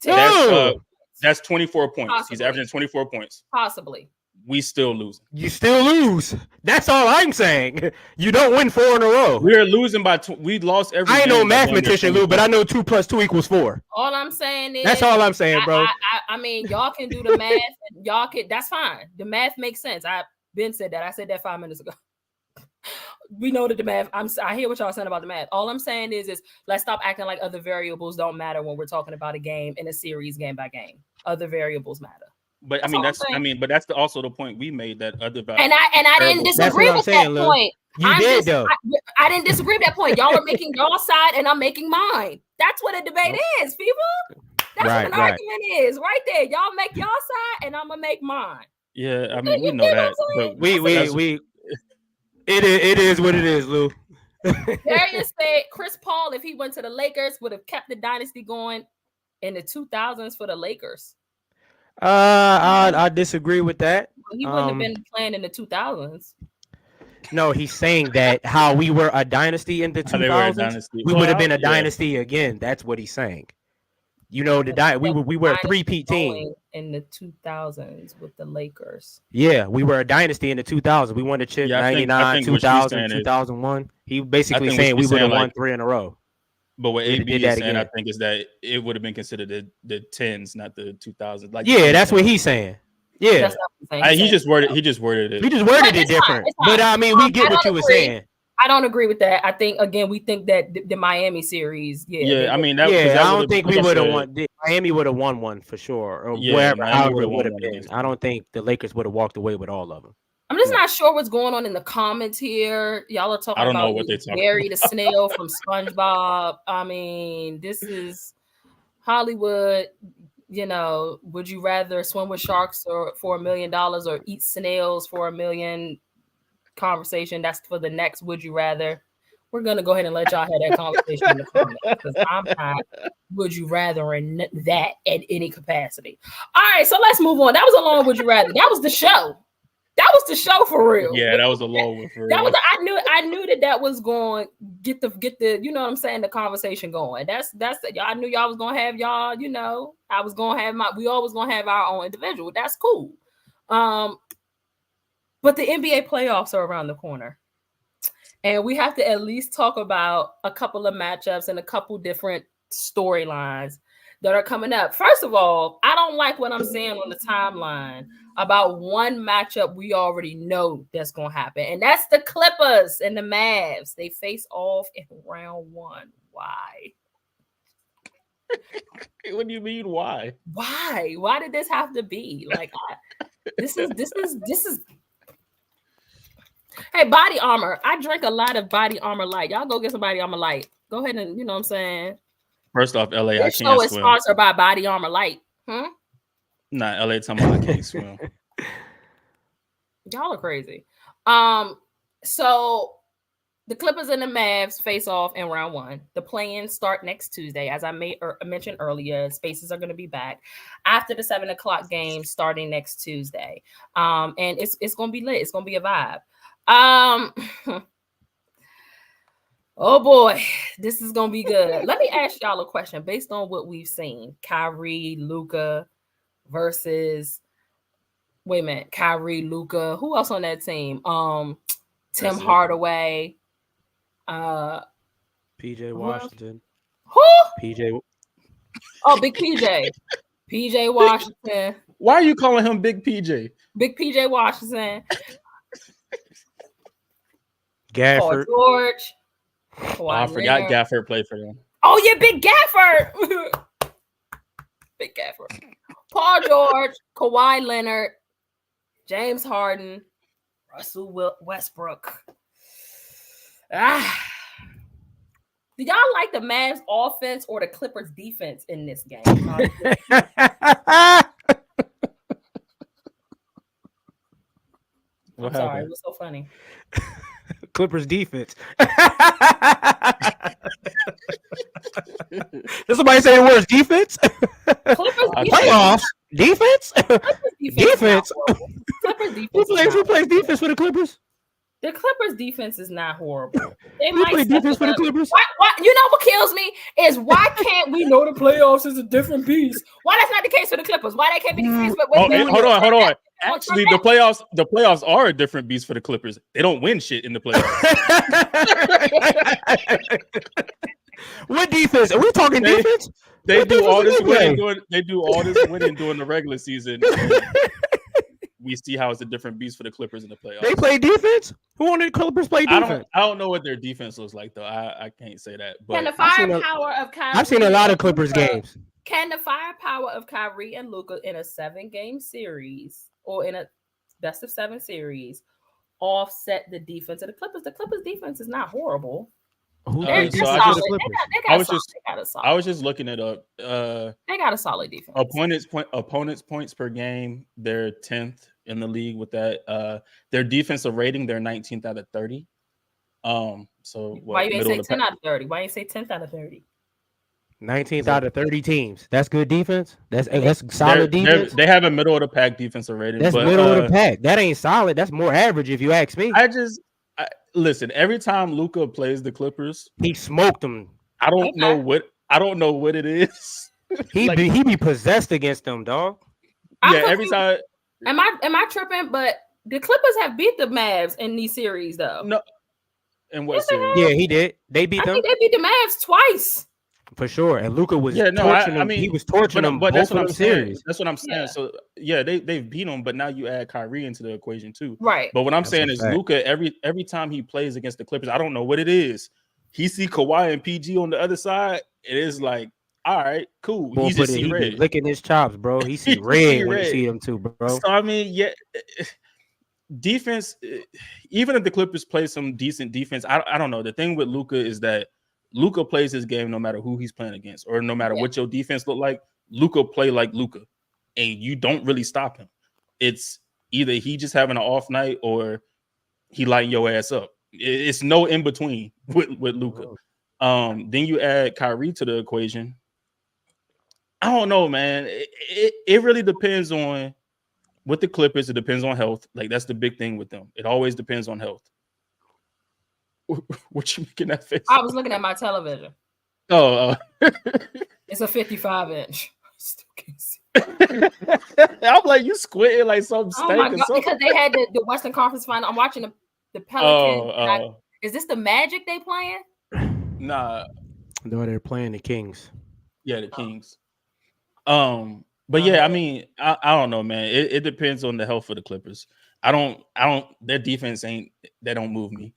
That's 24 points. Possibly. He's averaging 24 points. Possibly. We still losing. You still lose. That's all I'm saying. You don't win 4 in a row. We are losing by we lost every I ain't game no by mathematician, Lou, but I know 2 + 2 = 4. All I'm saying is That's all I'm saying, bro. I mean, y'all can do the math. Y'all can. That's fine. The math makes sense. I've been said that. I said that 5 minutes ago. We know that the math. I hear what y'all saying about the math. All I'm saying is let's stop acting like other variables don't matter when we're talking about a game in a series, game by game. Other variables matter. But but that's also the point we made that other and I didn't disagree with that point. You did though. I didn't disagree with that point. Y'all are making your side and I'm making mine. That's what a debate is, people. That's what an argument is right there. Y'all make your side and I'm gonna make mine. Yeah, I mean we know that. But we it is what it is, Lou. Darius said Chris Paul, if he went to the Lakers, would have kept the dynasty going in the 2000s for the Lakers. I disagree with that. He wouldn't have been playing in the 2000s. No, he's saying that how we were a dynasty in the 2000s, we would have been a dynasty again. That's what he's saying. You know, we were a 3-peat team in the 2000s with the Lakers. Yeah, we were a dynasty in the 2000s. We won the chip 99, 2000, 2001. He basically saying we would have won 3 in a row. But what AB is saying, again. I think, is that it would have been considered the 10s, not the 2000s. Like, yeah, that's what he's saying. Yeah, he just worded it. He just worded it different. But I mean, we get what you were saying. I don't agree with that. I think again, we think that the Miami series. I mean, I don't think we would have won. Miami would have won one for sure, or wherever, however it would have been. I don't think the Lakers would have walked away with all of them. I'm just not sure what's going on in the comments here. Y'all are talking about what they're talking Gary the Snail from SpongeBob. I mean, this is Hollywood. You know, would you rather swim with sharks for $1 million or eat snails for $1 million? Conversation that's for the next would you rather. We're gonna go ahead and let y'all have that conversation in the comments because I'm not would you rather in that at any capacity. All right, so let's move on. That was a long would you rather. That was the show. That was the show for real. Yeah, that was a long one for real. That was I knew that was going get the you know what I'm saying, the conversation going. That's I knew y'all was gonna have y'all, you know, I was gonna have we always gonna have our own individual. That's cool. But the NBA playoffs are around the corner. And we have to at least talk about a couple of matchups and a couple different storylines that are coming up. First of all, I don't like what I'm seeing on the timeline about one matchup we already know that's going to happen. And that's the Clippers and the Mavs. They face off in round 1. Why? What do you mean? Why? Why did this have to be? Like, this is Hey, Body Armor. I drink a lot of Body Armor Light. Y'all go get some Body Armor Light. Go ahead and, you know what I'm saying? First off, LA, this show is sponsored by Body Armor Light. Nah, LA, talking about I can't swim. Y'all are crazy. So the Clippers and the Mavs face off in round 1. The play-ins start next Tuesday. As I mentioned earlier, spaces are going to be back after the 7:00 game starting next Tuesday. And it's going to be lit. It's going to be a vibe. Oh boy, this is gonna be good. Let me ask y'all a question based on what we've seen. Kyrie, Luka versus Kyrie, Luka. Who else on that team? Tim Hardaway. PJ Washington. Who? PJ. Oh, Big PJ. PJ Washington. Why are you calling him Big PJ? Big PJ Washington. Gafford. Paul George. Oh, I forgot Gafford played for them. Oh, yeah, Big Gafford. Big Gafford. Paul George, Kawhi Leonard, James Harden, Russell Westbrook. Do y'all like the Mavs offense or the Clippers defense in this game? I'm sorry, it was so funny. Clippers defense. Did somebody say the words defense? Clippers Playoffs. Defense? Defense. Clippers defense. Who plays defense for the Clippers? The Clippers defense is not horrible. They Who plays defense for the Clippers? Why, you know what kills me is why can't we know the playoffs is a different beast? Why that's not the case for the Clippers? Why that can't be the case? Hold on. Actually, the playoffs are a different beast for the Clippers. They don't win shit in the playoffs. What defense? Are we talking defense? They do all this winning during the regular season. We see how it's a different beast for the Clippers in the playoffs. They play defense? Who on the Clippers play defense? I don't know what their defense looks like, though. I can't say that. But can the firepower of Kyrie? I've seen a lot of Clippers games. Can the firepower of Kyrie and Luka in a 7-game series or in a best of 7 series offset the defense of the Clippers? The Clippers defense is not horrible. I was just looking it up. They got a solid defense. Opponents points per game, they're 10th in the league with that. Their defensive rating, they're 19th out of 30. So why you didn't say 10 out of 30? Why you say 10th out of 30? 19th out of 30 teams. That's good defense. That's solid defense. They have a middle of the pack defensive rating. That's middle of the pack. That ain't solid. That's more average if you ask me. Listen, every time Luka plays the Clippers, he smoked them. I don't know what it is. He be possessed against them, dog. Every time. Am I tripping? But the Clippers have beat the Mavs in these series, though. No. In what series? Yeah, he did. They beat them. They beat the Mavs twice. For sure. And Luka was torching them. He was torching them both that's what I'm series. That's what I'm saying. Yeah. So they've beat them, but now you add Kyrie into the equation too. Right. But what I'm saying is Luka, every time he plays against the Clippers, I don't know what it is. He see Kawhi and PG on the other side. It is like, all right, cool. He just see red. Licking his chops, bro. He see red when you see him too, bro. So I mean, defense, even if the Clippers play some decent defense, I don't know. The thing with Luka is that Luka plays his game no matter who he's playing against, or no matter what your defense look like. Luka play like Luka, and you don't really stop him. It's either he just having an off night or he lighting your ass up. It's no in between with Luka. Then you add Kyrie to the equation. I don't know, man. It really depends on with the Clippers. It depends on health. Like that's the big thing with them. It always depends on health. What you making that face? I was looking at my television. Oh, it's a 55-inch. Still can't see. I'm like, you squinting like something steak. Oh my God, because they had the Western Conference final. I'm watching the Pelicans. Is this the Magic they playing? Nah. No, they're playing the Kings. Yeah, the Kings. But yeah, I mean, I don't know, man. It depends on the health of the Clippers. I don't. Their defense they don't move me.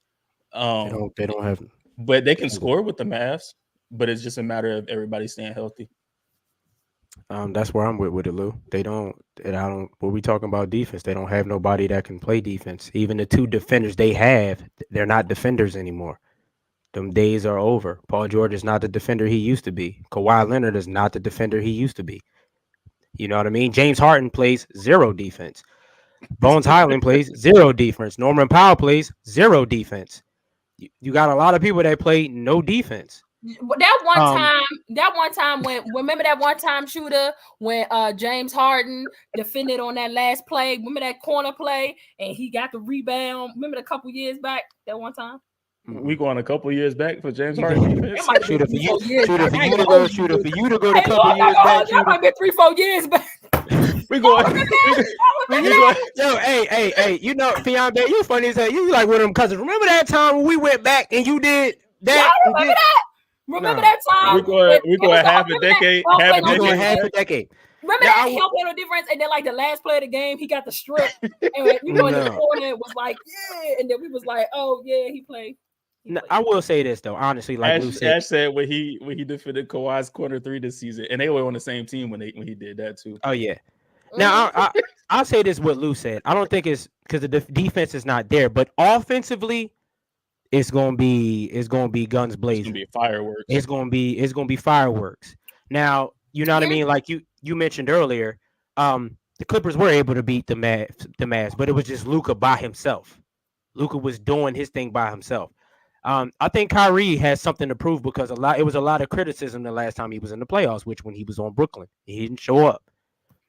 They don't have. But they can score with the Mavs. But it's just a matter of everybody staying healthy. That's where I'm with it, Lou. They don't. And I don't. When we talking about defense, they don't have nobody that can play defense. Even the two defenders they have, they're not defenders anymore. Them days are over. Paul George is not the defender he used to be. Kawhi Leonard is not the defender he used to be. You know what I mean? James Harden plays zero defense. Bones Highland plays zero defense. Norman Powell plays zero defense. You got a lot of people that play no defense. That one time when remember that one time shooter when James Harden defended on that last play. Remember that corner play and he got the rebound. Remember a couple years back that one time. We going a couple years back for James Harden defense. Shooter for you to go a couple years back. That might be 3-4 years back. We going. Yo, hey, you know, Fiambe, you funny as hell. You like one of them cousins. Remember that time when we went back and you did that? Yeah, remember that? Remember that time? We going half a decade. Half a decade. Remember Now, that I help made no difference, and then like the last play of the game, he got the strip, and you know, in the No. corner was like, yeah, and then we was like, oh yeah, he played. No, I will say this though, honestly, like Lou said. Ash said when he defended Kawhi's corner 3 this season, and they were on the same team when he did that too. Oh yeah. Now I'll say this: what Lou said. I don't think it's because the defense is not there, but offensively, it's gonna be guns blazing. It's gonna be fireworks. It's gonna be fireworks. Now you know what I mean. Like you mentioned earlier, the Clippers were able to beat the Mavs, but it was just Luka by himself. Luka was doing his thing by himself. I think Kyrie has something to prove because it was a lot of criticism the last time he was in the playoffs, which when he was on Brooklyn, he didn't show up.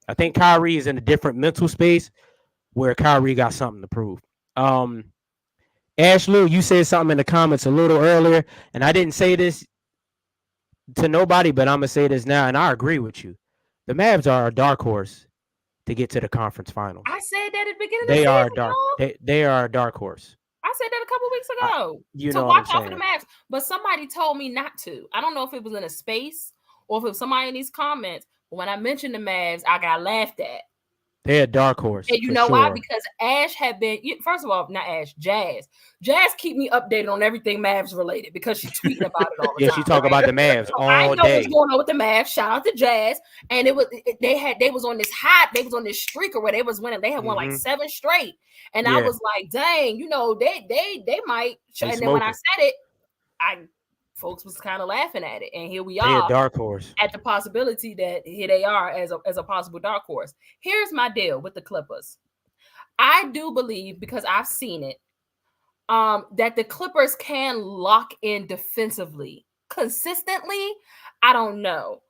I think Kyrie is in a different mental space where Kyrie got something to prove. Ash Lou, you said something in the comments a little earlier, and I didn't say this to nobody, but I'm going to say this now, and I agree with you. The Mavs are a dark horse to get to the conference finals. I said that at the beginning They of the are season. dark. They are a dark horse. I said that a couple weeks ago. You to know watch what I'm out for the saying. Mavs, but somebody told me not to. I don't know if it was in a space or if it was somebody in these comments. But when I mentioned the Mavs, I got laughed at. They're a dark horse. And you know why? Because Ash had been, first of all, not Ash, Jazz. Jazz keep me updated on everything Mavs related because she's tweeting about it all the time. Yeah, she talk about the Mavs So all I know day. what's going on with the Mavs. Shout out to Jazz. And they was on this hot, they was on this streak where they was winning. They had won like 7 straight. And I was like, dang, you know, they might. And then when I said it, folks was kind of laughing at it, and here we are, a dark horse, at the possibility that here they are as a possible dark horse. Here's my deal with the Clippers. I do believe, because I've seen it, that the Clippers can lock in defensively consistently. I don't know.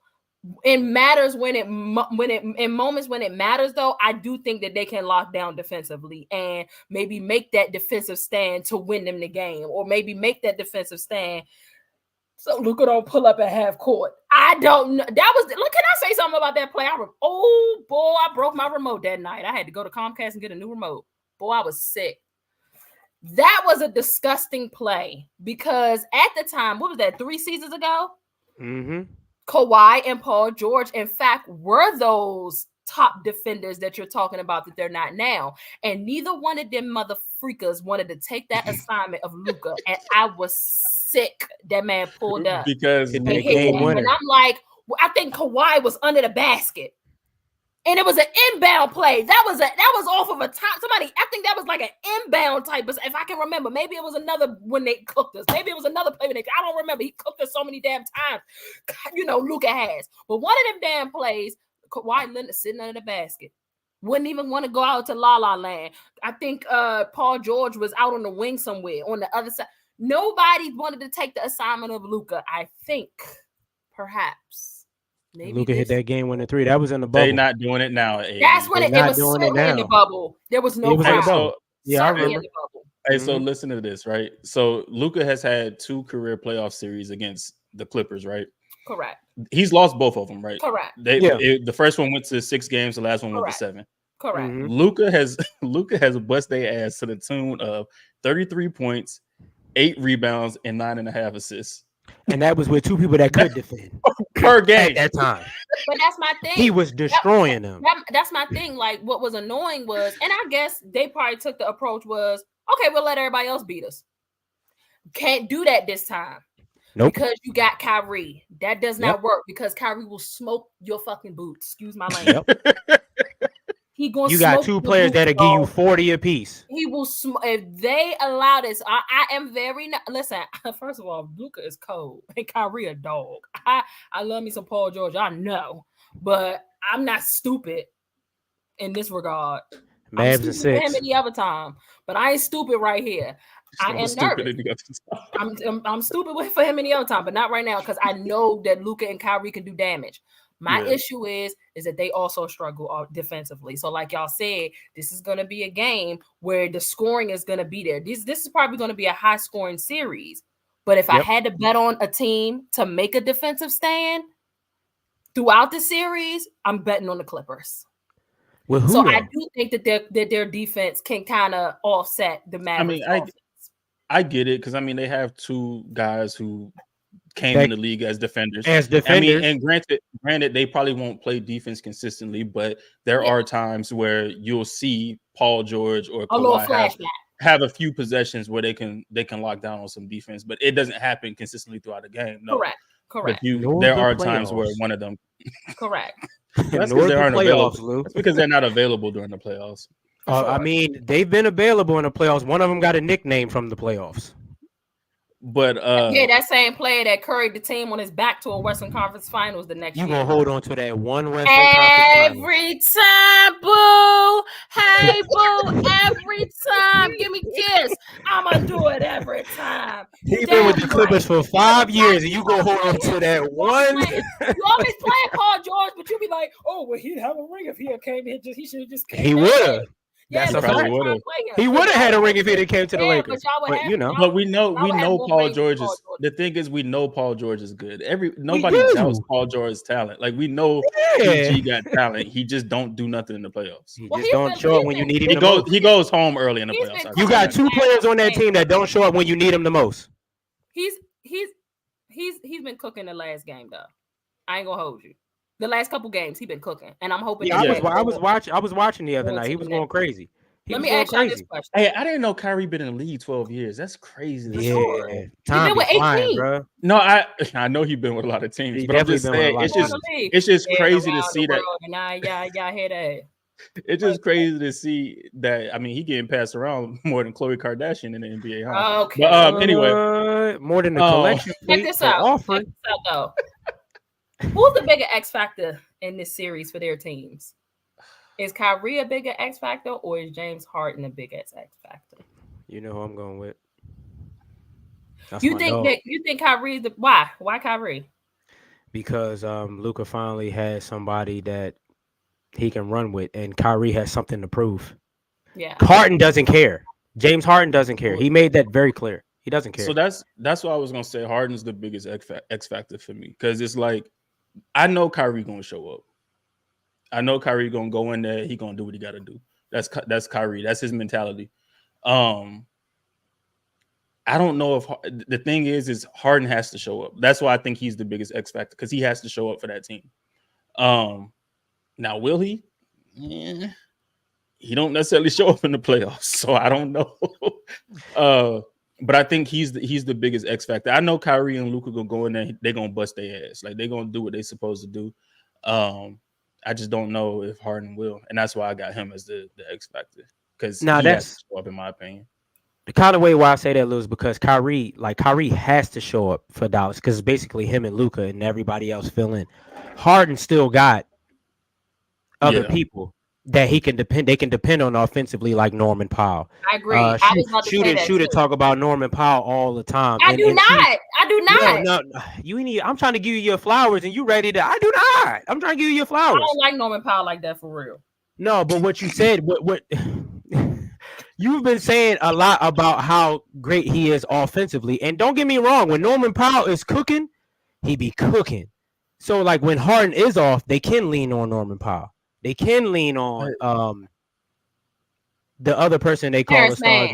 It matters in moments when it matters, though. I do think that they can lock down defensively and maybe make that defensive stand to win them the game, or maybe make that defensive stand so Luka don't pull up at half court. I don't know. Can I say something about that play? I broke my remote that night. I had to go to Comcast and get a new remote. Boy, I was sick. That was a disgusting play because at the time, what was that, 3 seasons ago? Mm-hmm. Kawhi and Paul George, in fact, were those top defenders that you're talking about that they're not now. And neither one of them mother freakers wanted to take that assignment of Luka. And I was sick that man pulled up because and I'm like, I think Kawhi was under the basket, and it was an inbound play. That was off of a top. Somebody, I think that was like an inbound type. But if I can remember, maybe it was another when they cooked us. Maybe it was another play when I don't remember. He cooked us so many damn times. You know, Luka has. But one of them damn plays, Kawhi Leonard sitting under the basket. Wouldn't even want to go out to La La Land. I think Paul George was out on the wing somewhere on the other side. Nobody wanted to take the assignment of Luka. I think perhaps maybe Luka hit that game-winning 3. That was in the bubble. They're not doing it now. That's when it was certainly in the bubble. There was no crowd. Yeah, I remember. Hey, so listen to this, right? So Luka has had 2 career playoff series against the Clippers, right? Correct. He's lost both of them, right? Correct. The first one went to 6 games. The last one went to 7. Correct. Mm-hmm. Luka has bust their ass to the tune of 33 points, 8 rebounds, and 9.5 assists. And that was with 2 people that could defend per game at that time. But that's my thing. He was destroying them. That's my thing. Like, what was annoying was, and I guess they probably took the approach was, okay, we'll let everybody else beat us. Can't do that this time. Nope. Because you got Kyrie. That does not work because Kyrie will smoke your fucking boots. Excuse my language. He gonna you got 2 players that'll give you 40 apiece. He will if they allow this. I am very listen. First of all, Luka is cold and Kyrie a dog. I love me some Paul George. I know, but I'm not stupid in this regard. Mavs and 6. Him any other time, but I ain't stupid right here. I am nervous. I'm stupid for him any other time, but not right now because I know that Luka and Kyrie can do damage. My issue is that they also struggle defensively. So like y'all said, this is going to be a game where the scoring is going to be there. This is probably going to be a high scoring series. But if I had to bet on a team to make a defensive stand throughout the series, I'm betting on the Clippers. Well, so I do think that their defense can kind of offset the Mavericks. I get it because they have 2 guys who came in the league as defenders. I mean, and granted, they probably won't play defense consistently, but there are times where you'll see Paul George or Kawhi have a few possessions where they can lock down on some defense, but it doesn't happen consistently throughout the game. No. Correct. There are times where one of them. Correct. That's because they aren't available. That's because they're not available during the playoffs. I mean, they've been available in the playoffs. One of them got a nickname from the playoffs. But that same player that carried the team on his back to a Western Conference Finals the next year. You gonna hold on to that one Western Conference every time, boo. Hey, boo, every time. Give me a kiss. I'm gonna do it every time. He's been with the Clippers for 5 years, and you gonna hold on to that one. You always playing Paul George, but you be like, oh, well, he'd have a ring if he came here. He should have just came. He would have. That's a fact. He would have had a ring if he came to the Lakers. But we know Paul George is. The thing is, we know Paul George is good. Nobody doubts Paul George's talent. Like we know PG got talent. He just don't do nothing in the playoffs. He just don't show up when you need him. He goes home early in the playoffs. You got two players on that team that don't show up when you need him the most. He's been cooking the last game though. I ain't gonna hold you. The last couple games, he's been cooking, and I'm hoping. Yeah, I was watching the other night. He was going crazy. Let me ask you this question. Hey, I didn't know Kyrie been in the league 12 years. That's crazy. Yeah, time with 18, bro. No, I know he's been with a lot of teams, but I'm just saying it's just crazy to see that. Y'all hear that? It's just crazy to see that. I mean, he getting passed around more than Khloe Kardashian in the NBA. Huh? Okay. But, anyway, more than the collection. Check this out. Though. Who's the bigger X factor in this series for their teams? Is Kyrie a bigger X factor, or is James Harden a big X factor? You know who I'm going with. You think Kyrie? Why? Why Kyrie? Because Luka finally has somebody that he can run with, and Kyrie has something to prove. Yeah. Harden doesn't care. James Harden doesn't care. He made that very clear. He doesn't care. So that's what I was gonna say. Harden's the biggest X factor for me because it's like I know Kyrie gonna show up. I know Kyrie gonna go in there. He gonna do what he got to do. That's Kyrie. That's his mentality. I don't know if the thing is Harden has to show up. That's why I think he's the biggest X factor because he has to show up for that team. Now will he? Yeah. He don't necessarily show up in the playoffs, so I don't know. But I think he's the biggest X factor. I know Kyrie and Luka gonna go in there. They're gonna bust their ass. Like they're gonna do what they're supposed to do. I just don't know if Harden will, and that's why I got him as the X factor because he has to show up, in my opinion. The kind of way why I say that, Lou, is because Kyrie has to show up for Dallas because it's basically him and Luka and everybody else fill in. Harden still got other people that he can depend. They can depend on offensively, like Norman Powell. I agree. Shooter talk about Norman Powell all the time. I do not. No. You need. I'm trying to give you your flowers, and you ready to? I do not. I'm trying to give you your flowers. I don't like Norman Powell like that for real. No, but what you said, what you've been saying a lot about how great he is offensively, and don't get me wrong. When Norman Powell is cooking, he be cooking. So like when Harden is off, they can lean on Norman Powell. They can lean on the other person they call a star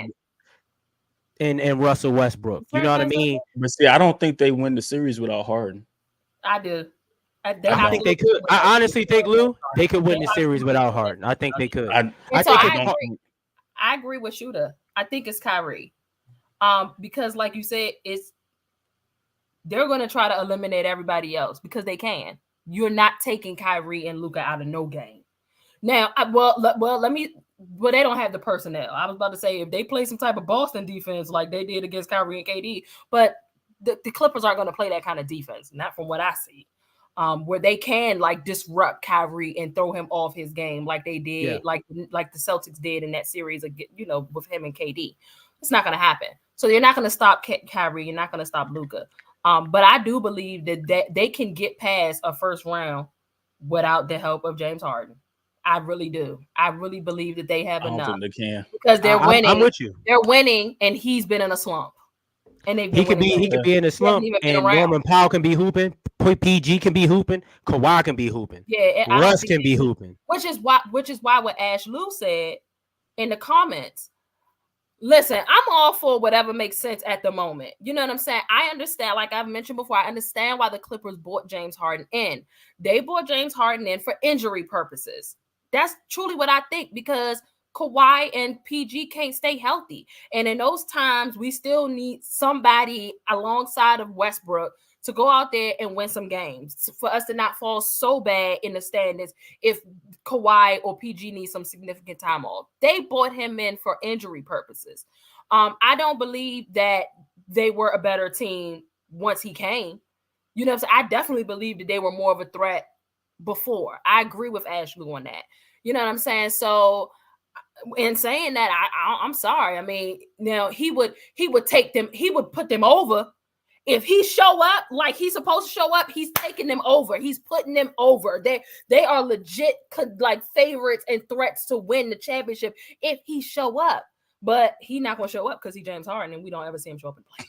and Russell Westbrook. You know what I mean? But see, I don't think they win the series without Harden. I do. I think they could. I honestly think, Lou, they could win the series without Harden. I think they could. I agree with Shooter. I think it's Kyrie. Because like you said, they're going to try to eliminate everybody else because they can. You're not taking Kyrie and Luka out of no game. Now, they don't have the personnel. I was about to say if they play some type of Boston defense like they did against Kyrie and KD, but the Clippers aren't going to play that kind of defense, not from what I see, where they can like disrupt Kyrie and throw him off his game like they did, like the Celtics did in that series, with him and KD. It's not going to happen. So you're not going to stop Kyrie. You're not going to stop Luka. But I do believe that they can get past a first round without the help of James Harden. I really do. I really believe that they have enough. I don't think they can because they're winning. I'm with you. They're winning, and he's been in a slump. And he could be in a slump, and Norman Powell can be hooping. PG can be hooping. Kawhi can be hooping. Yeah, Russ can be hooping. Which is why what Ash Lou said in the comments. Listen, I'm all for whatever makes sense at the moment. You know what I'm saying? I understand, like I've mentioned before, I understand why the Clippers bought James Harden in. They bought James Harden in for injury purposes. That's truly what I think, because Kawhi and PG can't stay healthy. And in those times, we still need somebody alongside of Westbrook to go out there and win some games, for us to not fall so bad in the standings if Kawhi or PG needs some significant time off. They bought him in for injury purposes. I don't believe that they were a better team once he came. You know what I'm saying? I definitely believe that they were more of a threat before. I agree with Ashley on that. You know what I'm saying? So in saying that, I'm sorry. I mean, now he would take them, he would put them over. If he show up like he's supposed to show up, he's taking them over. He's putting them over. They are legit like favorites and threats to win the championship if he show up. But he's not going to show up because he's James Harden and we don't ever see him show up in play.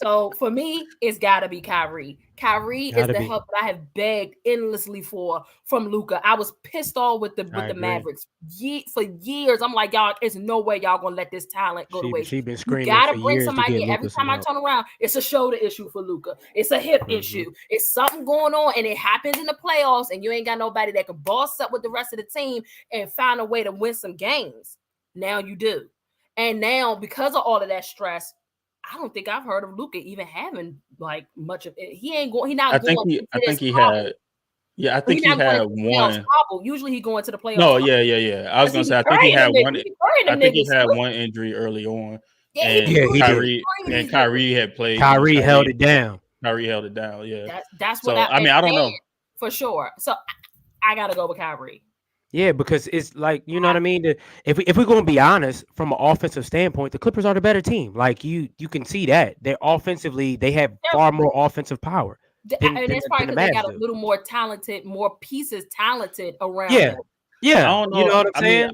So for me, it's got to be Kyrie. Kyrie is the help that I have begged endlessly for from Luka. I was pissed off with the Mavericks for years. I'm like, y'all, there's no way y'all gonna let this talent go to waste. She's been screaming. You gotta bring somebody in. Every time I turn around, it's a shoulder issue for Luka. It's a hip issue. It's something going on, and it happens in the playoffs. And you ain't got nobody that can boss up with the rest of the team and find a way to win some games. Now you do, and now because of all of that stress, I don't think I've heard of Luka even having like much of it. He ain't going. He not. I think he had. Yeah, I think he had one. Usually he going to the playoffs. No, yeah. I was gonna say I think he had one. I think he had one injury early on. Yeah, Kyrie had played. Kyrie held it down. Kyrie held it down. Yeah, that's what I mean. I don't know for sure. So I gotta go with Kyrie. Yeah, because it's like, you know what I mean? If we're going to be honest, from an offensive standpoint, the Clippers are the better team. Like, you can see that. They're offensively, they have far more offensive power. And it's probably because they got a little more talented, more pieces talented around. Yeah. Them. Yeah. I don't know. You know what I'm saying?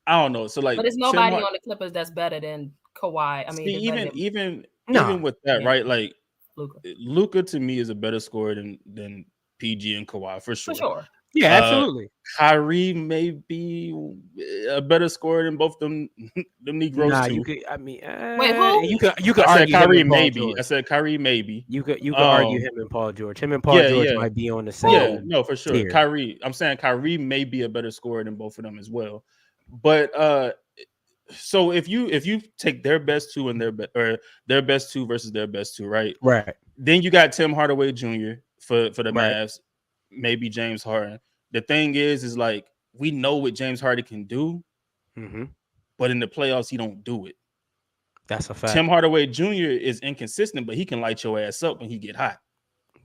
I don't know. So, like, but there's nobody on the Clippers that's better than Kawhi. I mean, even with that, right? Like, Luka to me is a better scorer than PG and Kawhi for sure. For sure. Yeah, absolutely. Kyrie may be a better scorer than both them Negroes too. You could, I mean, wait, who? You could argue Kyrie maybe. I said Kyrie maybe. You could argue him and Paul George. Him and Paul George might be on the same. Yeah, no, for sure. Tier. Kyrie. I'm saying Kyrie may be a better scorer than both of them as well. But so if you take their best two and their best two versus their best two, right? Right. Then you got Tim Hardaway Jr. for the Mavs. Maybe James Harden. The thing is like we know what James Harden can do, but in the playoffs he don't do it. That's a fact. Tim Hardaway Jr. is inconsistent, but he can light your ass up when he get hot.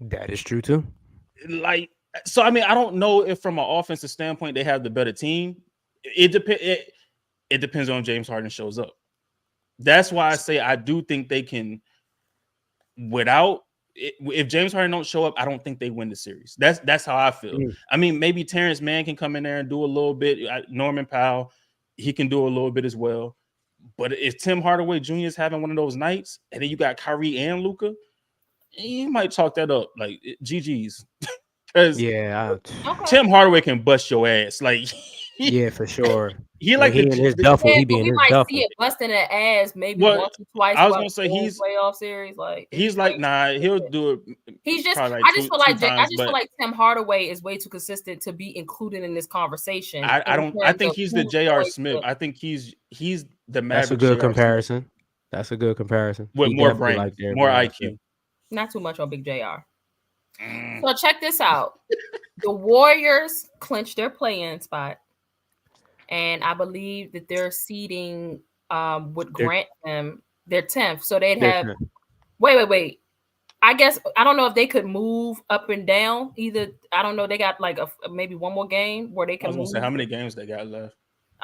That is true too. Like, so I mean, I don't know if from an offensive standpoint they have the better team. It depends on if James Harden shows up. That's why I say I do think they can. If James Harden don't show up, I don't think they win the series. That's how I feel. I mean, maybe Terrence Mann can come in there and do a little bit. Norman Powell, he can do a little bit as well. But if Tim Hardaway Jr. is having one of those nights, and then you got Kyrie and Luka, you might chalk that up like GG's. Because Tim Hardaway can bust your ass. Like, yeah, for sure. He like in his duffel. He be in his duffel. See it busting an ass maybe once or twice. I was gonna say he's playoff series. Like he's like he'll do it. He's just. I just feel like Tim Hardaway is way too consistent to be included in this conversation. I think he's the J.R. Smith. I think he's the Maverick. That's a good comparison. Smith. That's a good comparison. With more brain, more IQ. Not too much on Big JR. So check this out. The Warriors clinched their play-in spot. And I believe that their seeding would grant them their 10th. So they'd have wait. I guess I don't know if they could move up and down either. I don't know. They got like maybe one more game where they can move. Say how many games they got left?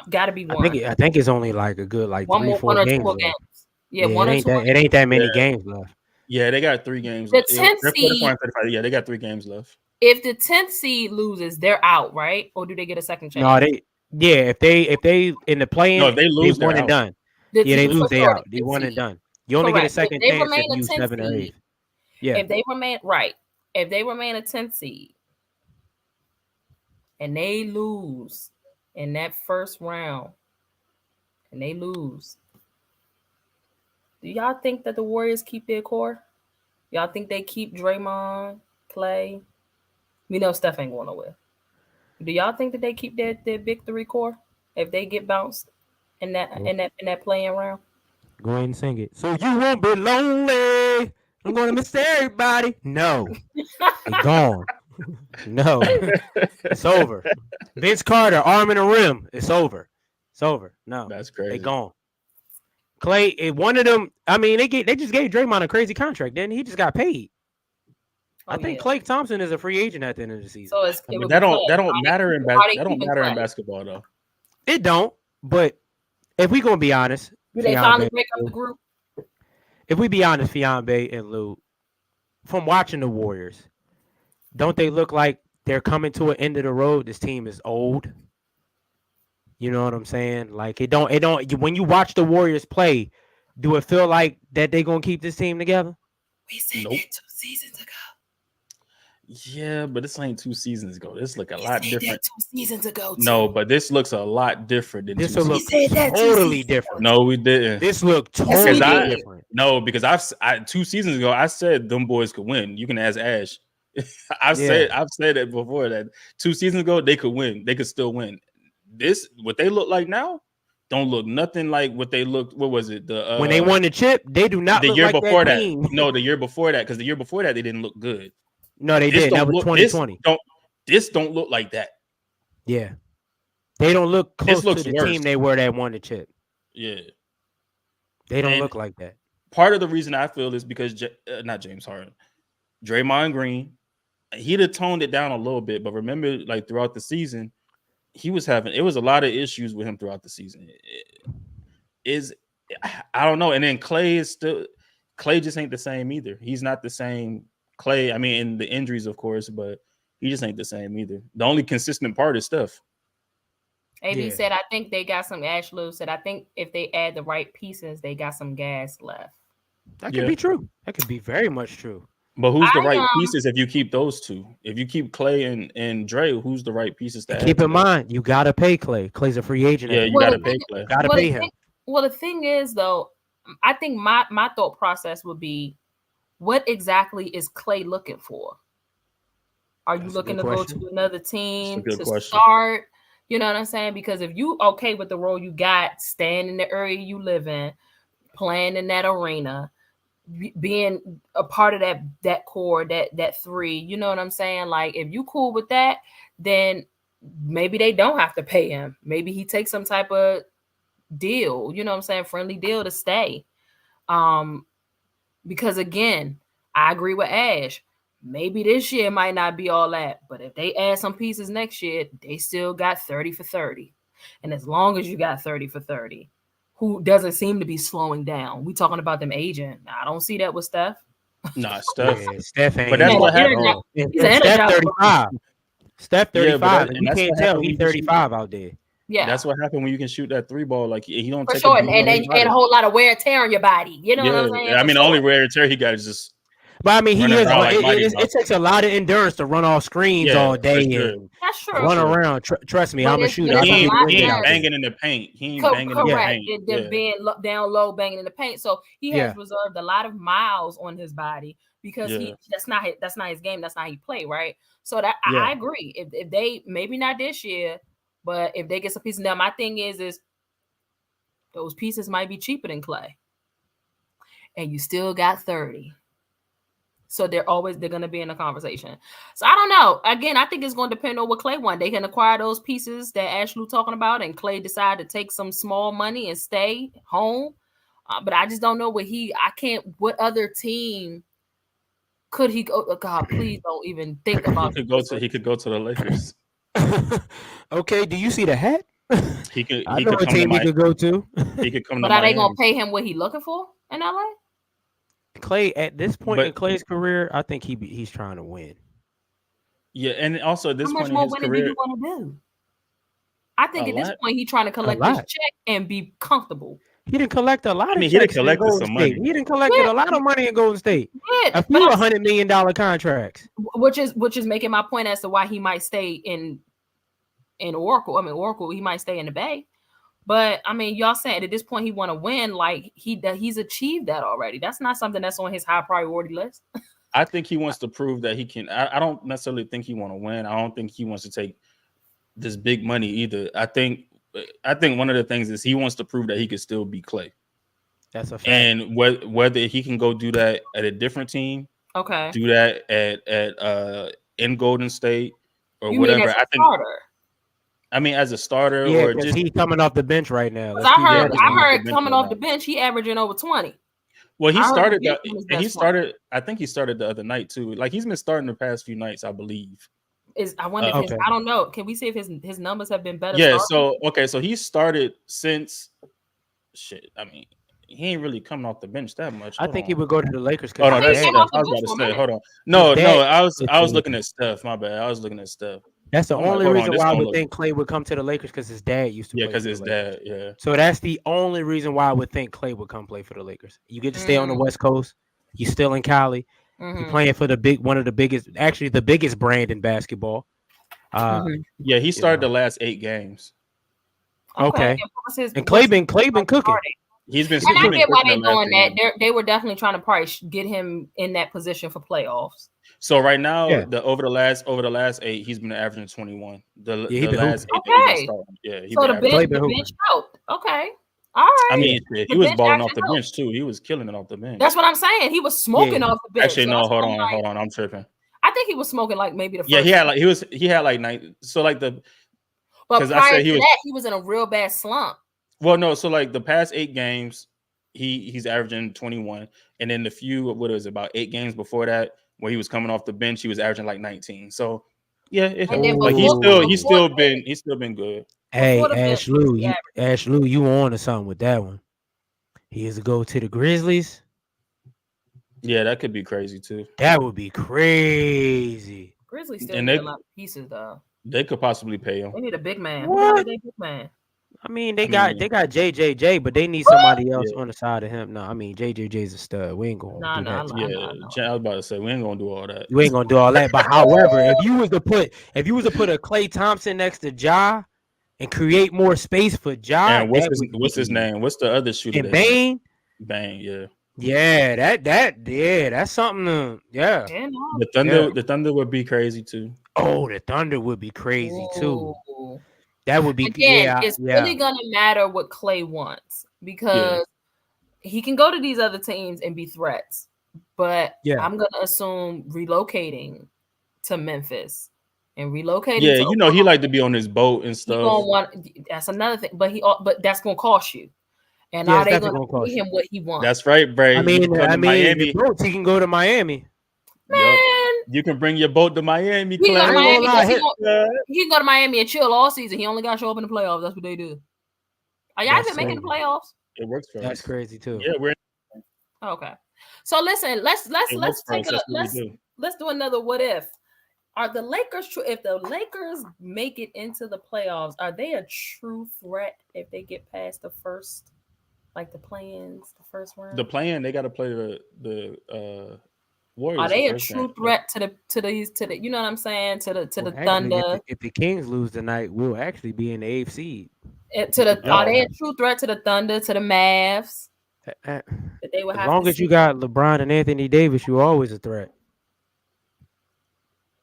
Gotta be one. I think it's only like a good 3-4 games. Yeah, one or two. It ain't that many games left. Yeah, they got 3 games. The 10th seed. Yeah, they got 3 games left. If the 10th seed loses, they're out, right? Or do they get a second chance? No, if they in the play-in, if they lose, they won and done. They lose, they out. They won and done. You only get a second chance if you 7 or 8. Yeah. If they remain a 10th seed and they lose in that first round, and they lose, do y'all think that the Warriors keep their core? Y'all think they keep Draymond, Clay? We know Steph ain't going nowhere. Do y'all think that they keep their big three core if they get bounced in that playing round? Go ahead and sing it. So you won't be lonely. I'm gonna miss everybody. No, they gone. No, it's over. Vince Carter, arm in the rim. It's over. It's over. No, That's crazy. they gone. Clay, one of them. I mean, they just gave Draymond a crazy contract. Then he just got paid. I think Klay Thompson is a free agent at the end of the season. So it's, I mean, that don't matter in basketball though. It don't. But if we gonna be honest, do they finally break up the group? If we be honest, Fiambe and Lou, from watching the Warriors, don't they look like they're coming to an end of the road? This team is old. You know what I'm saying? Like it don't. When you watch the Warriors play, do it feel like that they gonna keep this team together? We said that 2 seasons ago. Yeah, but this ain't 2 seasons ago. This look a lot different. 2 seasons ago. Too. No, but this looks a lot different than this. Looks Totally different. No, we didn't. This looked totally different. No, because I 2 seasons ago I said them boys could win. You can ask Ash. I've said it before that 2 seasons ago they could win. They could still win. This what they look like now don't look nothing like what they looked. What was it? When they won the chip, they do not. The look year like before that. No, the year before that, because the year before that they didn't look good. No, they did. That was 2020. This don't look like that. Yeah, they don't look close to the worse. team they were that won the chip. Yeah, they don't look like that. Part of the reason I feel is because not James Harden, Draymond Green, he'd have toned it down a little bit, but remember, like throughout the season, it was a lot of issues with him throughout the season. I don't know, and then Clay just ain't the same either. He's not the same. Clay, I mean, in the injuries, of course, but he just ain't the same either. The only consistent part is Steph. AB said, I think they got some. Ash Lou said, I think if they add the right pieces, they got some gas left. That could be true. That could be very much true. But who's the right pieces if you keep those two? If you keep Clay and Dre, who's the right pieces to add? Keep in mind, you got to pay Clay. Clay's a free agent. Yeah, you got to pay Clay. Got to pay him. Well, the thing is, though, I think my thought process would be, what exactly is Clay looking for? Are you looking to go to another team to start? You know what I'm saying? Because if you okay with the role you got, staying in the area you live in, playing in that arena, being a part of that core, that three, you know what I'm saying? Like, if you cool with that, then maybe they don't have to pay him. Maybe he takes some type of deal, you know what I'm saying? Friendly deal to stay. Because again, I agree with Ash. Maybe this year might not be all that, but if they add some pieces next year, they still got 30 for 30. And as long as you got 30 for 30, who doesn't seem to be slowing down? We talking about them aging. I don't see that with Steph. Nah, Steph. Yeah, Steph ain't. But that's what happened. Steph 35. Steph 35. And you can't tell he's 35 out there. Yeah, that's what happened when you can shoot that 3 ball. Like he don't for take sure, and a whole lot of wear and tear on your body. You know what I'm saying? I mean, the only wear and tear he got is just. But I mean, it takes a lot of endurance to run off screens all day and run around. Trust me, I'm a shooter. He ain't banging in the paint. He ain't banging in the paint. They're being down low, banging in the paint. So he has reserved a lot of miles on his body because that's not his game. That's not how he play, right? So that I agree. If they maybe not this year, but if they get some pieces, now my thing is those pieces might be cheaper than Clay, and you still got 30. So they're going to be in a conversation. So I don't know. Again, I think it's going to depend on what Clay wants. They can acquire those pieces that Ashley talking about, and Clay decide to take some small money and stay home. But I just don't know what other team could he go? Oh, God, please don't even think about. He could go to the Lakers. Okay. Do you see the hat? I know a team he could go to. He could come. But are they going to pay him what he looking for in LA? Clay, at this point in Clay's career, I think he's trying to win. Yeah, and also at this point in his career, how much more winning do you want to do? I think at this point he's trying to collect his check and be comfortable. He didn't collect a lot of. He didn't collect some money. He didn't collect a lot of money in Golden State. A few $100 million contracts, which is making my point as to why he might stay in Oracle. I mean, Oracle, he might stay in the Bay. But I mean, y'all saying at this point he want to win, like he's achieved that already. That's not something that's on his high priority list. I think he wants to prove that he can. I don't necessarily think he want to win. I don't think he wants to take this big money either. I think one of the things is he wants to prove that he can still be Klay. That's a fact. And whether he can go do that at a different team, Okay, do that at in Golden State or you whatever. mean as a I think. starter? I mean, as a starter, Yeah, or 'cause just he coming off the bench right now. Because I heard bench coming right off now. the bench, he averaging over 20. well, he I heard started. the bench was his He best started. I think he started the other night too. Like he's been starting the past few nights, I believe. I wonder if his, Okay. I don't know. Can we see if his numbers have been better? Yeah. starting? So he started since. Shit. I mean, he ain't really coming off the bench that much. I Hold think on. he would go to the Lakers. Oh no, I think that's he Steph. came off I the was about bench to for a say. minute. Hold on. No, His no. dad I was situation. looking at Steph. My bad. I was looking at Steph. That's the I'm like, only hold on, reason this why I don't would look- think Klay would come to the Lakers because his dad used to Yeah, play because for his the Lakers. dad. Yeah. So that's the only reason why I would think Klay would come play for the Lakers. You get to stay on the West Coast. You still in Cali. You're playing for one of the biggest, actually the biggest brand in basketball. Yeah, he started know. the last 8 games. Okay. And And Klay been cooking. He's been. And I he's been get why cooking they're the last doing 3 that. games. They were definitely trying to probably get him in that position for playoffs. So right now, Yeah. over the last 8, he's been averaging 21. The he been last 8 hooping. that he's Okay. been starting. Yeah, he So been the averaging. bench, been the hooping. bench helped. Okay, all right. I mean, shit, The he was bench balling off actually the helped. bench too. He was killing it off the bench. That's what I'm saying. He was smoking Yeah. off the bench. Actually, So no, that's hold why I'm like- on, I'm tripping. I think he was smoking like maybe the first. Yeah, he had like 9. So like But 'cause I prior said to he was- that, he was in a real bad slump. well, no, so like the past 8 games, he's averaging 21, and then the few about 8 games before that, where he was coming off the bench, he was averaging like 19. So yeah, it And then helped. But before- he's still been good. Hey, Before the bench, Ash Lou, yeah. you on to something with that one. He is to go to the Grizzlies. Yeah, that could be crazy too. That would be crazy. Grizzlies still And need they- a lot of pieces though. They could possibly pay him. They need a big man. What? Who they big man? I mean, they I mean- got JJJ, but they need somebody else Yeah. on the side of him. No, I mean JJJ's a stud. We ain't gonna Nah, do nah, that. nah. to him. Yeah, I was about to say we ain't gonna do all that. You ain't gonna do all that. But however, if you was to put a Klay Thompson next to Ja and create more space for Ja, And what's that would his be- name? What's the other shooter? And they Bane. got? Bane, yeah. Yeah, that's something to, yeah. Yeah, no. The Thunder would be crazy too. Oh, the Thunder would be crazy too. Ooh. That would be Again, it's yeah. really gonna matter what Klay wants because he can go to these other teams and be threats. But Yeah. I'm gonna assume relocating to Memphis and relocating. Yeah, to you know he like to be on his boat and He stuff. gonna want. That's another thing. But that's gonna cost you. And Yeah, are it's they definitely gonna gonna pay cost him what he wants? That's right, Bray. I You mean, can come to Miami. the boats, he can go to Miami. Yup. Man, You can bring your boat to Miami, he can go to ain't Clay. Miami. gonna lie, 'cause he can go to Miami and chill all season. He only got to show up in the playoffs. That's what they do. Are y'all That's even making the crazy. playoffs? It works for That's us. crazy too. Yeah, we're Okay. So listen, let's it works for take us. a That's what we do. let's do another what if. Are the Lakers true? If the Lakers make it into the playoffs, are they a true threat if they get past the first, like the play-ins, the first round? The plan, they got to play the Warriors. Are they the a first true game. threat to the you know what I'm saying, to the Well, actually, Thunder? if the Kings lose tonight, we'll actually be in the eighth seed. To the Yeah. Are they a true threat to the Thunder, to the Mavs? As That they would have long to as you see? got LeBron and Anthony Davis, you're always a threat.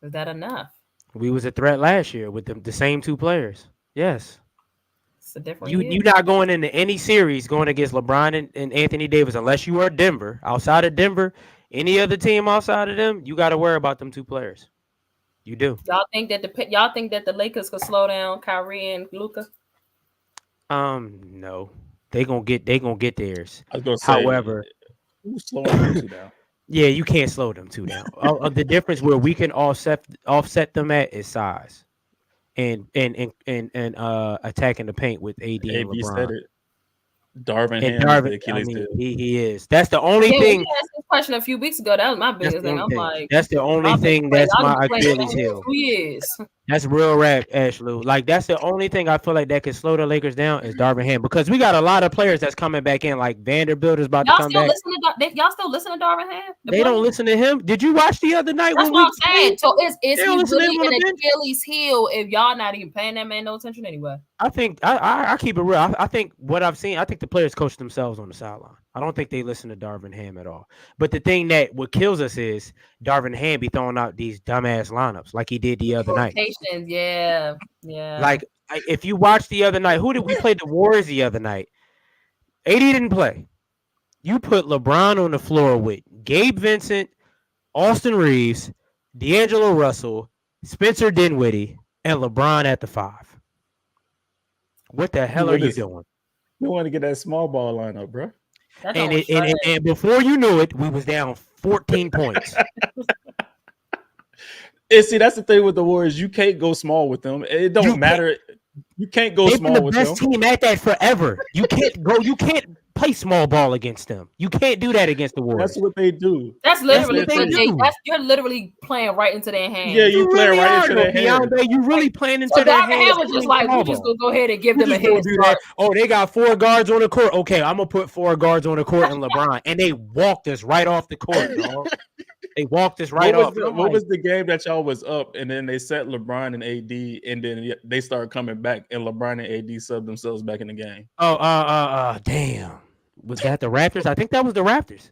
Is that enough? We was a threat last year with the same two players. Yes. It's a different You're not going into any series going against LeBron and Anthony Davis unless you are Denver. Outside of Denver, any other team outside of them, you got to worry about them two players. You do. Y'all think that the Lakers could slow down Kyrie and Luka? No. They gonna get theirs. I was gonna say, However, who's slowing them two down? yeah, you can't slow them two down. The difference where we can offset them at is size, and attacking the paint with AD and AB LeBron. said it. Darvin And Ham is Darvin, the I Achilles mean, heel. he is. That's the only Yeah, thing. we asked this question a few weeks ago. That was my That's biggest the thing. only I'm thing. like, That's the only y'all thing been that's playing- my y'all been playing Achilles for heel. 2 years. That's real rap, Ashley. Like that's the only thing I feel like that can slow the Lakers down is Darvin Ham because we got a lot of players that's coming back in. Like Vanderbilt is about to Y'all come still back. listen to y'all still listen to Darvin Ham? They don't listen to him. Did you watch the other night That's when what we I'm saying. So is They he don't listen to him really on an the bench. Achilles heel if y'all not even paying that man no attention anyway? I think I keep it real. I think what I've seen, I think the players coach themselves on the sideline. I don't think they listen to Darvin Ham at all. But the thing that what kills us is Darvin Ham be throwing out these dumbass lineups like he did the other night. Rotations, yeah. Like if you watch the other night, who did we play the Warriors the other night? AD didn't play. You put LeBron on the floor with Gabe Vincent, Austin Reeves, D'Angelo Russell, Spencer Dinwiddie, and LeBron at the 5. What the hell are you doing? You want to get that small ball lineup, bro. And before you knew it, we was down 14 points. And see, that's the thing with the Warriors. You can't go small with them. It don't matter. You can't go small with them. They've been the best team at that forever. You can't go. You can't play small ball against them. You can't do that against the Warriors. That's what they do. That's literally what they do. You're literally playing right into their hands. Yeah, you playing really right into their hands. You really playing into their hands. Darvin Ham was just like, we just gonna go ahead and give them a head start. Oh, they got 4 guards on the court. Okay, I'm gonna put 4 guards on the court and LeBron, and they walked us right off the court, dog. They walked us right off. What was the game that y'all was up, and then they set LeBron and AD, and then they started coming back, and LeBron and AD subbed themselves back in the game? Damn. Was that the Raptors? I think that was the Raptors.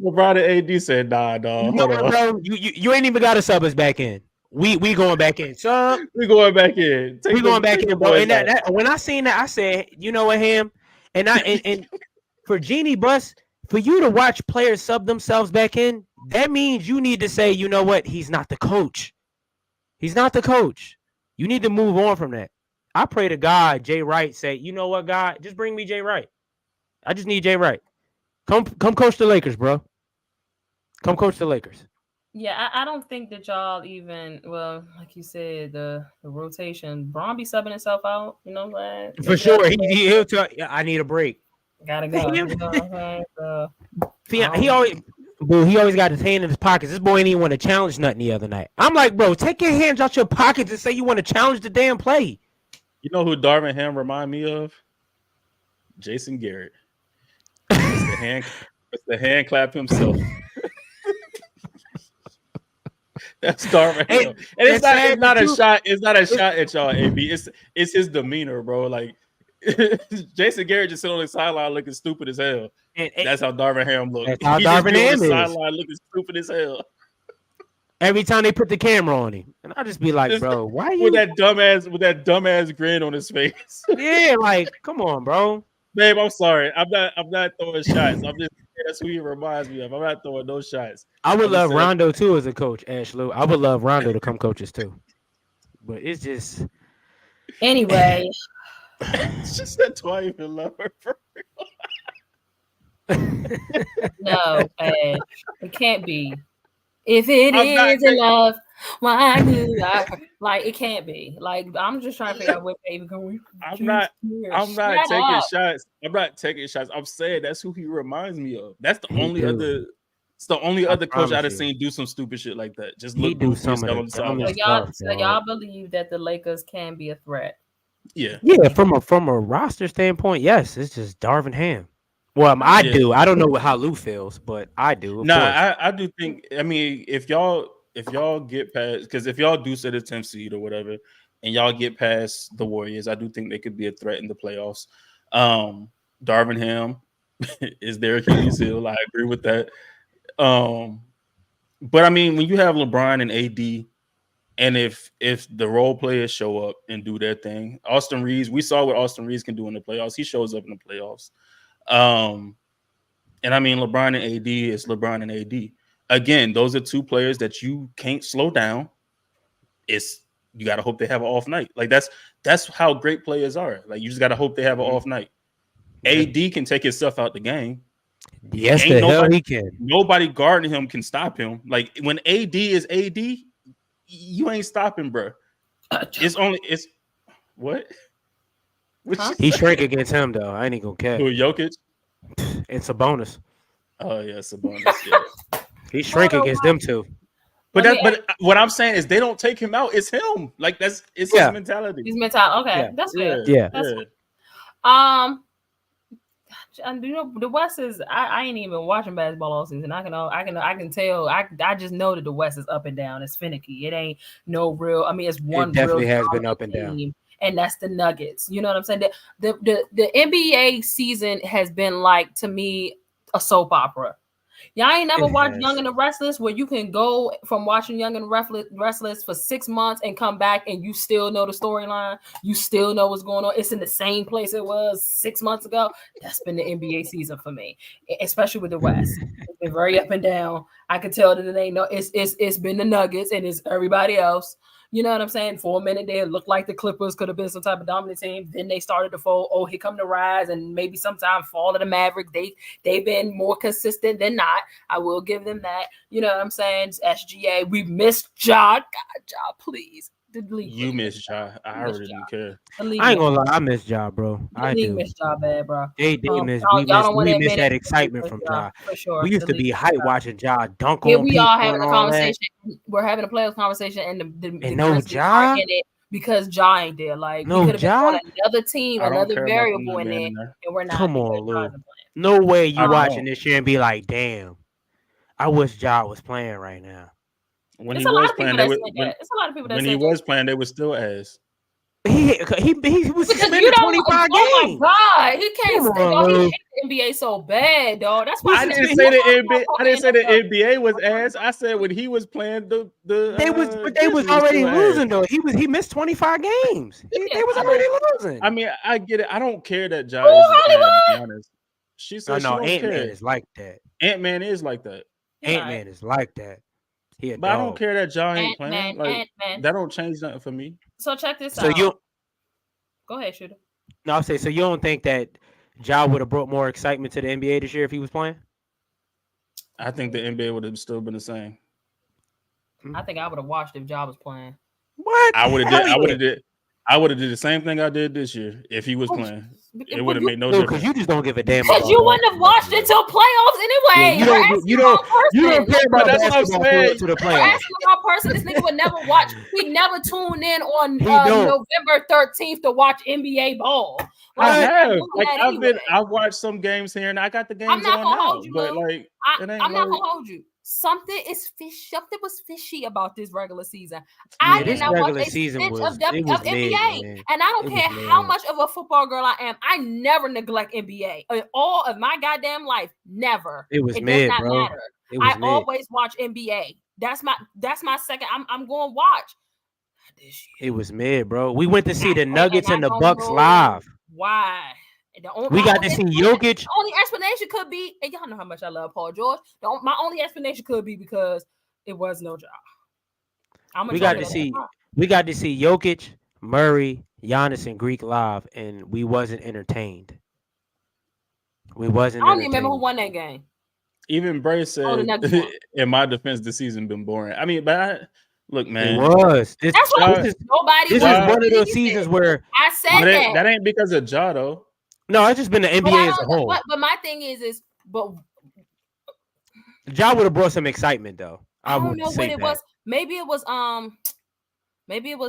LeBron and AD said, "Nah, dog. Hold on, bro. You ain't even got to sub us back in. We going back in. So we going back in. We going back in, bro. And that when I seen that, I said, you know what, Ham, and for Jeannie Buss, for you to watch players sub themselves back in, that means you need to say, you know what, he's not the coach. He's not the coach. You need to move on from that. I pray to God, Jay Wright say, you know what, God, just bring me Jay Wright. I just need Jay Wright. Come coach the Lakers, bro. Come coach the Lakers. Yeah, I don't think that y'all even, well, like you said, the rotation, Bron be subbing himself out, you know what I'm saying? For sure. He'll tell you, I need a break. Gotta go. You know what I'm saying? He always got his hand in his pockets. This boy didn't even want to challenge nothing the other night. I'm like, bro, take your hands out your pockets and say you want to challenge the damn play. You know who Darvin Ham remind me of? Jason Garrett. It's the hand clap himself. That's Darvin Ham. And it's not a shot. It's not a shot at y'all, AB. It's his demeanor, bro. Like Jason Garrett just sit on the sideline looking stupid as hell. And that's how Darvin Ham looks. That's how Darvin Ham is. Sideline looking stupid as hell. Every time they put the camera on him, and I just be like, bro, why you with that dumbass grin on his face? Yeah, like, come on, bro. Babe, I'm sorry. I'm not throwing shots. I'm just that's who he reminds me of. I'm not throwing no shots. I would love Rondo too as a coach, Ashley. I would love Rondo to come coach us too. But it's just anyway. It's just that Dwight even love her for real. No, it can't be. If it is enough, why do I like it can't be. Like I'm just trying to figure out what baby going. I'm not taking shots. I'm not taking shots. I'm saying that's who he reminds me of. That's the only other. It's the only other coach I've seen do some stupid shit like that. Just look do some on the side. So y'all believe that the Lakers can be a threat? Yeah. Yeah, from a roster standpoint, yes. It's just Darvin Ham. Well, I do. I don't know how Lou feels, but I do. I do think. I mean, if y'all get past, because if y'all do set a 10th seed or whatever, and y'all get past the Warriors, I do think they could be a threat in the playoffs. Darvin Ham is their Achilles heel. I agree with that. But I mean, when you have LeBron and AD, and if the role players show up and do their thing, Austin Reeves, we saw what Austin Reeves can do in the playoffs. He shows up in the playoffs. And I mean, LeBron and AD is LeBron and AD. Again, those are two players that you can't slow down. You got to hope they have an off night. Like that's how great players are. Like you just got to hope they have an off night. AD can take himself out the game. Yes, the hell he can. Nobody guarding him can stop him. Like when AD is AD, you ain't stopping, bro. It's what? Huh? He shrank against him though. I ain't even gonna care. Who, Jokic? It's a bonus. Oh yeah, it's a bonus. Yeah. He shrank against them too. But what I'm saying is they don't take him out. It's him. Like it's his mentality. His mentality. Okay, yeah. that's fair. Yeah. That's fair. You know, the West is. I ain't even watching basketball all season. I can tell. I just know that the West is up and down. It's finicky. It ain't no real. I mean, it's one. It definitely real has been up and down. team, and that's the Nuggets. You know what I'm saying? The NBA season has been like, to me, a soap opera. Y'all ain't never watched Young and the Restless, where you can go from watching Young and the Restless for 6 months and come back and you still know the storyline. You still know what's going on. It's in the same place it was 6 months ago. That's been the NBA season for me, especially with the West. It's been very up and down. I can tell that it ain't no. It's been the Nuggets and it's everybody else. You know what I'm saying? For a minute there, it looked like the Clippers could have been some type of dominant team. Then they started to fold. Oh, here come the Rise, and maybe sometime fall of the Mavericks. They've been more consistent than not. I will give them that. You know what I'm saying? It's SGA. We missed Ja. God, Ja, please. You missed Ja. I really didn't care. I ain't gonna lie, I miss Ja, bro. I do. Miss Ja bad, bro. They miss. We miss that excitement from Ja. For sure. We used to be hype watching Ja dunk on people. We are having a conversation. We're having a playoff conversation, and no Ja. Because Ja ain't there. Like, no we could have Ja. been on another team, another variable in there, and we're not. Come on, Lou. No way you watching this year and be like, damn, I wish Ja was playing right now. When he was playing, they were still ass. He was suspended 25 games. Oh my God, he can't. He hates the NBA so bad, dog. That's why I didn't say the NBA was ass. I said when he was playing they was already losing though. He missed 25 games. They was already losing. I mean, I get it. I don't care that Ja is playing, to be honest. She said no. Ant-Man is like that. Ant-Man is like that. Ant-Man is like that. But I don't care that Ja ain't playing. Like, that don't change nothing for me. So check this out. Go ahead, Shooter. No, I'll say, so you don't think that Ja would have brought more excitement to the NBA this year if he was playing? I think the NBA would have still been the same. I think I would have watched if Ja was playing. What? I would have did the same thing I did this year if he was playing. It would have made no difference. Because you just don't give a damn. Because you wouldn't have watched it till playoffs anyway. Yeah, you don't care about basketball to the playoffs. Basketball person, this nigga would never watch. He'd never tune in on November 13th to watch NBA ball. I have. I've watched some games here, and I got the games on now. But like, I'm not gonna hold you. Something was fishy about this regular season. I did not watch a stitch of NBA, and I don't care how much of a football girl I am. I never neglect NBA in all of my goddamn life. Never. It does not matter. I always watch NBA. That's my second. I'm going to watch. It was mid, bro. We went to see the Nuggets and the Bucks live. Why? We got to see Jokic. The only explanation could be, and y'all know how much I love Paul George. My only explanation could be because it was no job. We got to see Jokic, Murray, Giannis, and Greek live, and we wasn't entertained. I don't even remember who won that game. Even Bray said, in my defense, the season been boring. I mean, but look, man, it was. This is one of those seasons where I said that ain't because of Ja though. No, it's just been the NBA as a whole. But my thing is, Ja would have brought some excitement though. I don't know what it was. Maybe it was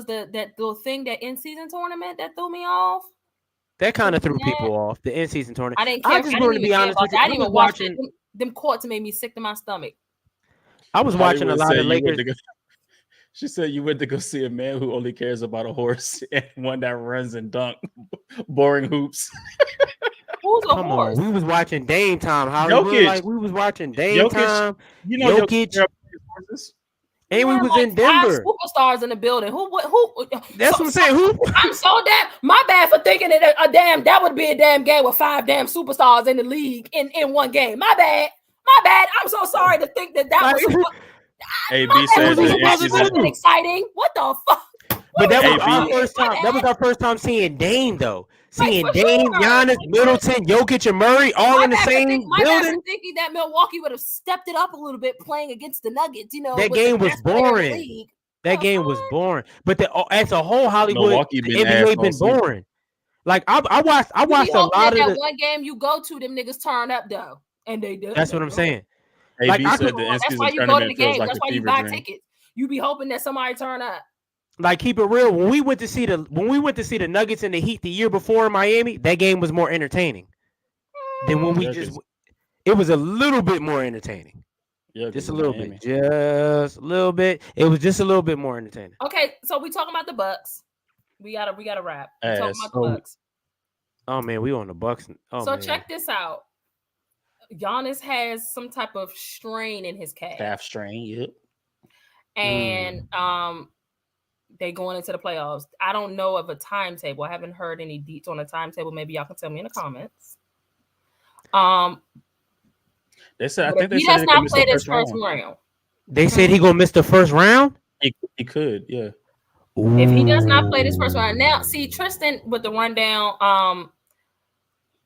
that little thing, that in-season tournament that threw me off. That kind of threw people off. The in-season tournament. I didn't care. I just wanted to be honest with you. I didn't even watch it. Them courts made me sick to my stomach. I was watching a lot of Lakers. She said you went to go see a man who only cares about a horse and one that runs and dunk boring hoops. Who's a horse? We was watching Dame Time. Jokic. We was watching Dame Time. You know Jokic. And we was in Denver. Superstars in the building. Who? That's what I'm saying. Who? I'm so damn. My bad for thinking that would be a damn game with 5 damn superstars in the league in one game. My bad. I'm so sorry to think that was. AB said that exciting. What the fuck? But that was our first time. That was our first time seeing Dame though. Seeing Dame, Giannis, Middleton, Jokic, and Murray all in the same building. Thinking that Milwaukee would have stepped it up a little bit playing against the Nuggets. You know, that game was boring. That game was boring. But as a whole, Hollywood, the NBA been boring. Like I watched a lot of that one game you go to. Them niggas turn up though, and they do. That's what I'm saying. Like, that's why you go to the game. That's why you buy tickets. You be hoping that somebody turn up. Like, keep it real. When we went to see the Nuggets and the Heat the year before in Miami, that game was more entertaining. than when we Yeah, just. 'cause- It was a little bit more entertaining. Yeah, Just 'cause a of little Miami. bit. Just a little bit. It was just a little bit more entertaining. Okay, so we talking about the Bucks. We gotta wrap. We talking Ass. about the Bucks. Oh man, we on the Bucks. Oh So man. check this out. Giannis has some type of strain in his calf. Calf strain. Yep. And they going into the playoffs. I don't know of a timetable. I haven't heard any deets on a timetable. Maybe y'all can tell me in the comments. They said. I but think if they he said does he not could miss play the this first first round. round. They said he gonna miss the first round. He could. Yeah. If he does not play this first round, now see Tristan with the rundown.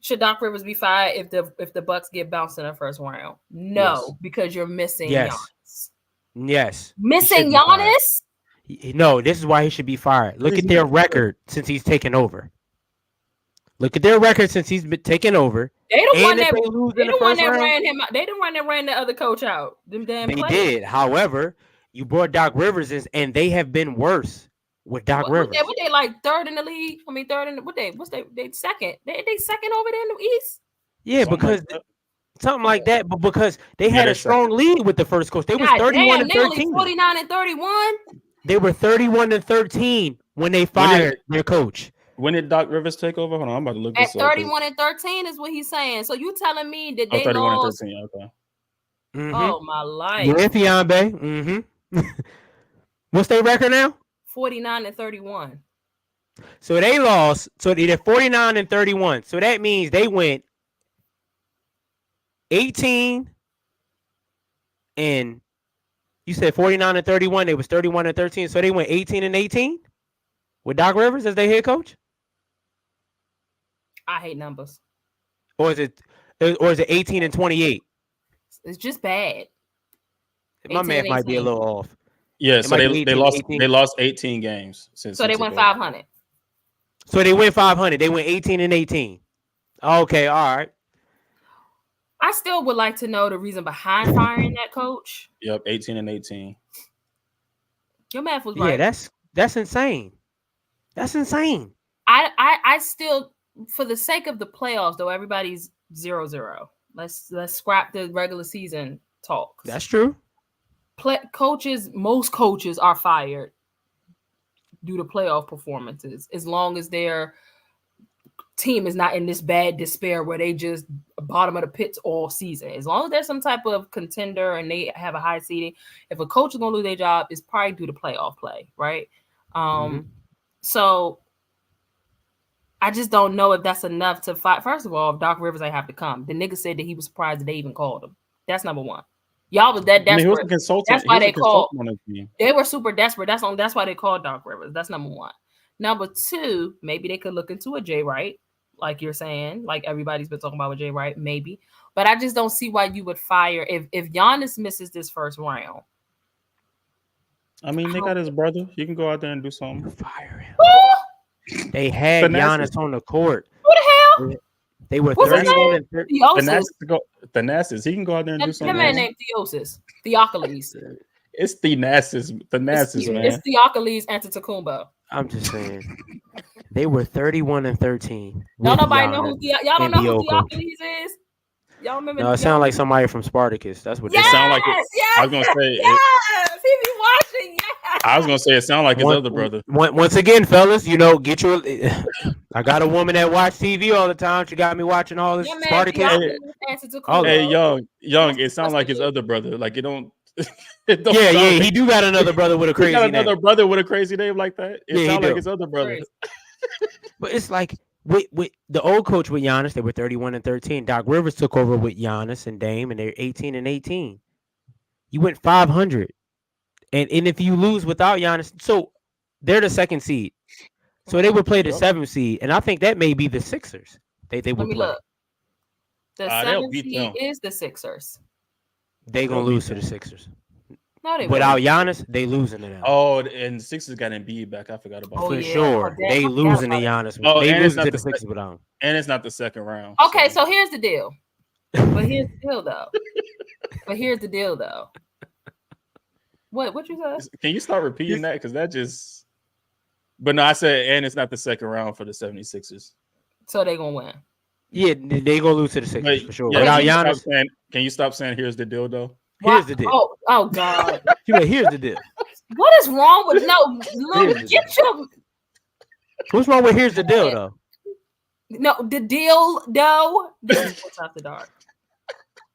Should Doc Rivers be fired if the Bucks get bounced in the first round? No, Yes. because you're missing Yes. Giannis. Yes. Missing be fired. Giannis? No, this is why he should be fired. Look He's at their not- record since he's taken over. Look at their record since he's been taken over. They the one And if that they lose they in the the one first that round, ran him out. They the one that ran the other coach out. Them damn they players. did. However, you brought Doc Rivers in, and they have been worse with Doc Rivers. What they like third in the league? I mean, third in the, what's they second? They second over there in the East. Yeah, Something because like that. something like that, but because they Yeah, had a they're strong lead with the first coach. They was God 31 damn, and they only 13. 49 and 31. They were 31 and 13 when they fired their coach. When did Doc Rivers take over? Hold on, I'm about to look At this up. 31 and 13 is what he's saying. So you telling me that Oh, they 31 and lost? 13. Okay. Mm-hmm. Oh my life. Yeah, Fiambe. Mm-hmm. What's their record now? 49 and 31. So they lost. So they're 49 and 31. So that means they went 18 and you said 49 and 31. They was 31 and 13. So they went 18 and 18 with Doc Rivers as their head coach? I hate numbers. Or is it 18 and 28? It's just bad. My 18 math and might be a 18. little off. Yeah, It so might be they 18, lost 18. they lost 18 games since. So they he went took over. 500. So they went 500. They went 18 and 18. Okay, all right. I still would like to know the reason behind firing that coach. Yep, 18 and 18. Your math was Yeah, right. that's insane. That's insane. I still, for the sake of the playoffs, though, everybody's 0-0. Let's scrap the regular season talk. That's true. Most coaches are fired due to playoff performances, as long as their team is not in this bad despair where they just bottom of the pits all season. As long as there's some type of contender and they have a high seeding, if a coach is going to lose their job, it's probably due to playoff play, right? So I just don't know if that's enough to fight. First of all, if Doc Rivers ain't have to come, the nigga said that he was surprised that they even called him. That's number one. Y'all was that I mean, he was desperate. a consultant. That's why He was they a consultant called. on the team. They were super desperate. That's why they called Doc Rivers. That's number one. Number two, maybe they could look into a Jay Wright, like you're saying, like everybody's been talking about with Jay Wright, maybe. But I just don't see why you would fire if Giannis misses this first round. I mean, they got his brother. You can go out there and do something. Fire him. They had Thanasis. Giannis on the court. Who the hell? They were What's his 31 name? and 13. Theosis. Thanasis. He can go out there and do That something. man else. named Theosis. Theophilus. It's Thanasis, man. It's Theophilus Antetokounmpo. I'm just saying. They were 31 and 13. Don't with nobody know Giannis. who y'all don't know who NBO coach. Theophilus is? Y'all remember? No, it sounded like somebody from Spartacus. That's what yes, It sound like it. yes, I was gonna say. yes. He be watching. Yes. I was gonna say it sounded like his other brother. Once again, fellas, you know, get your. I got a woman that watch TV all the time. She got me watching all this Yeah, man, Spartacus. Theophilus Antetokounmpo. Hey, young. It sounds like his other brother. Like it don't. It don't Yeah, sound yeah, like- he do got another brother with a He crazy got name. another brother with a crazy name like that. It Yeah, he sounds like do. his other brother. Crazy. But it's like with the old coach with Giannis, they were 31 and 13. Doc Rivers took over with Giannis and Dame, and they're 18 and 18. You went 500, and if you lose without Giannis, so they're the second seed, so they would play the Yep. 7th seed, and I think that may be the Sixers. They Let would me play. look. The They'll seventh beat seed them. is the Sixers. They gonna They'll beat lose to them. the Sixers. No, they Without won't. Giannis, they losing to them. Oh, and Sixers got Embiid back. I forgot about Oh, For that. yeah. sure, Oh, damn, they I forgot losing to about Giannis. Oh, they and it's losing not to the the Sixers without him. And it's not the second round. Okay, so here's the deal. But here's the deal, though. What you said? Can you start repeating that? Because that just. But no, I said, and it's not the second round for the 76ers. So they gonna win. Yeah, they gonna lose to the Sixers But for sure. yeah, Without can you Giannis, stop saying? Can you stop saying here's the deal though? here's the deal. Oh God. Here's the deal. What is wrong with Lou, get your What's wrong with here's the deal though? the deal though? This is Sports After Dark.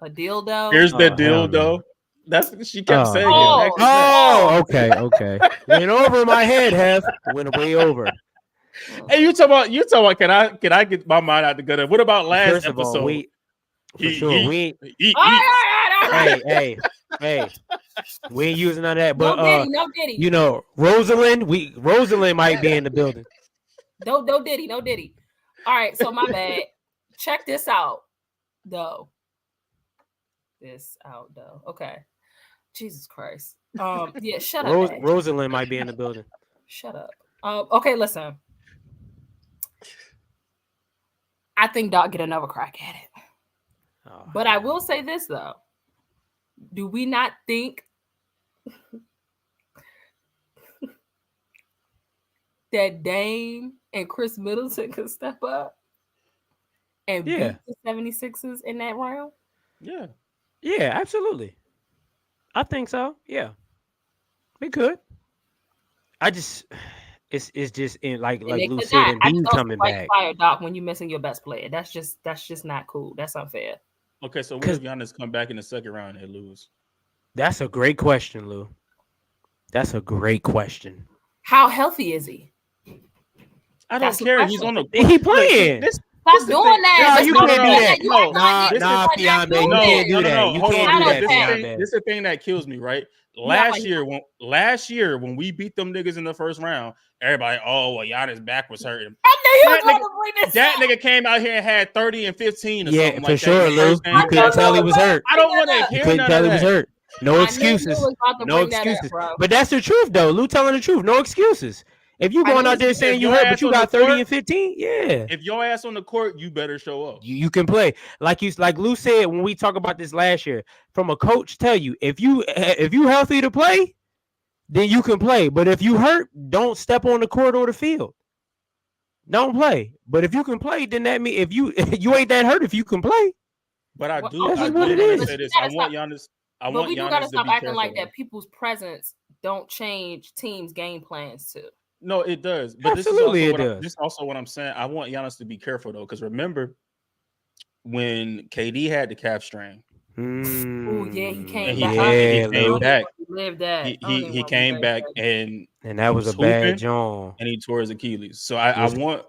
A deal though. Here's the Oh, deal hell no. though. That's what she kept saying. Oh. It. Back to back. Okay. Went over my head, Hef. Went way over. Hey, you talking about? Can I get my mind out the gutter? What about last First of episode? all, we All right. hey, we ain't using none of that. No But Diddy, no Diddy. you know, Rosalind might be in the building. No Diddy. All right, so my bad. Check this out, though. Okay. Jesus Christ. Yeah, shut up. man. Rosalind might be in the building. Shut up. Okay, listen. I think Doc get another crack at it. Oh, But I will say this though. Do we not think that Dame and Chris Middleton could step up and Yeah. beat the 76ers in that round? Yeah. Yeah, absolutely. I think so. Yeah, we could. I just, it's just in like And they Lou could said, not. and I Embiid just coming don't back. fire Doc when you're missing your best player. That's just not cool. That's unfair. Okay, so what if Giannis come back in the second round and they lose? That's a great question, Lou. That's a great question. How healthy is he? I don't That's the care. He's question. on the. He playing. Stop doing that. No, That's you not can't do doing that. You No, act like this nah, is Fiambe, not you doing can't it. do that. You hold can't on. do that, This is Fiambe. This is the thing that kills me, right? like- Last year when we beat them niggas in the first round, everybody, oh well, Giannis' back was hurting. I knew you was That going to bring this That up. nigga came out here and had 30 and 15 or Yeah, something for like sure, that. in the Lou. first game. You couldn't tell he was hurt. I don't want to You hear couldn't none tell of he was that. hurt. No I knew excuses. you was about to No bring that excuses. up, bro. But that's the truth, though. Lou telling the truth. No excuses. If you I going knew out there you- saying if you your hurt, ass but you on got the 30 court- and 15, yeah. If your ass on the court, you better show up. You can play like Lou said when we talked about this last year. From a coach, tell you if you healthy to play, then you can play. But if you hurt, don't step on the court or the field. Don't play. But if you can play, then that means if you ain't that hurt if you can play. But I Well, do. that's I just do what it wanna is. say this. You I gotta want stop- Giannis. But we do got to Giannis stop be acting careful, like though. that people's presence don't change teams' game plans too. No, it does. But Absolutely, it this does. is also what I'm saying. I want Giannis to be careful though, because remember when KD had the calf strain, Oh yeah, he came And back. yeah, he came Lou. back. He lived that. he came back and And that was a hooping. bad John. he tore his Achilles. So I Yes. want.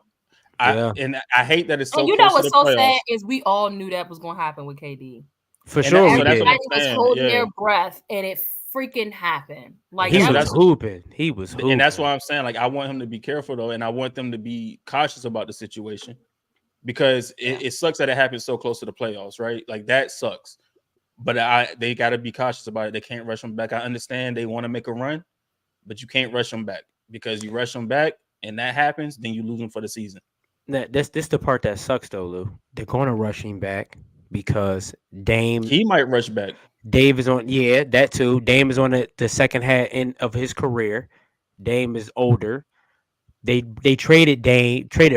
Yeah. And I hate that it's so And you know close to what's the so playoffs. sad is we all knew that was going to happen with KD. For And sure, that's- we so that's did. what I'm Everybody was saying, holding yeah. their breath, and it freaking happened. Like He that was that's- hooping. He was hooping. And that's why I'm saying, like, I want him to be careful though, and I want them to be cautious about the situation because it sucks that it happens so close to the playoffs, right? Like that sucks. But they got to be cautious about it. They can't rush them back. I understand they want to make a run, but you can't rush them back because you rush them back and that happens, then you lose them for the season. This the part that sucks though, Lou. They're going to rush him back because Dame He might rush back. Dave is on, yeah, that too. Dame is on the second half of his career. Dame is older. They traded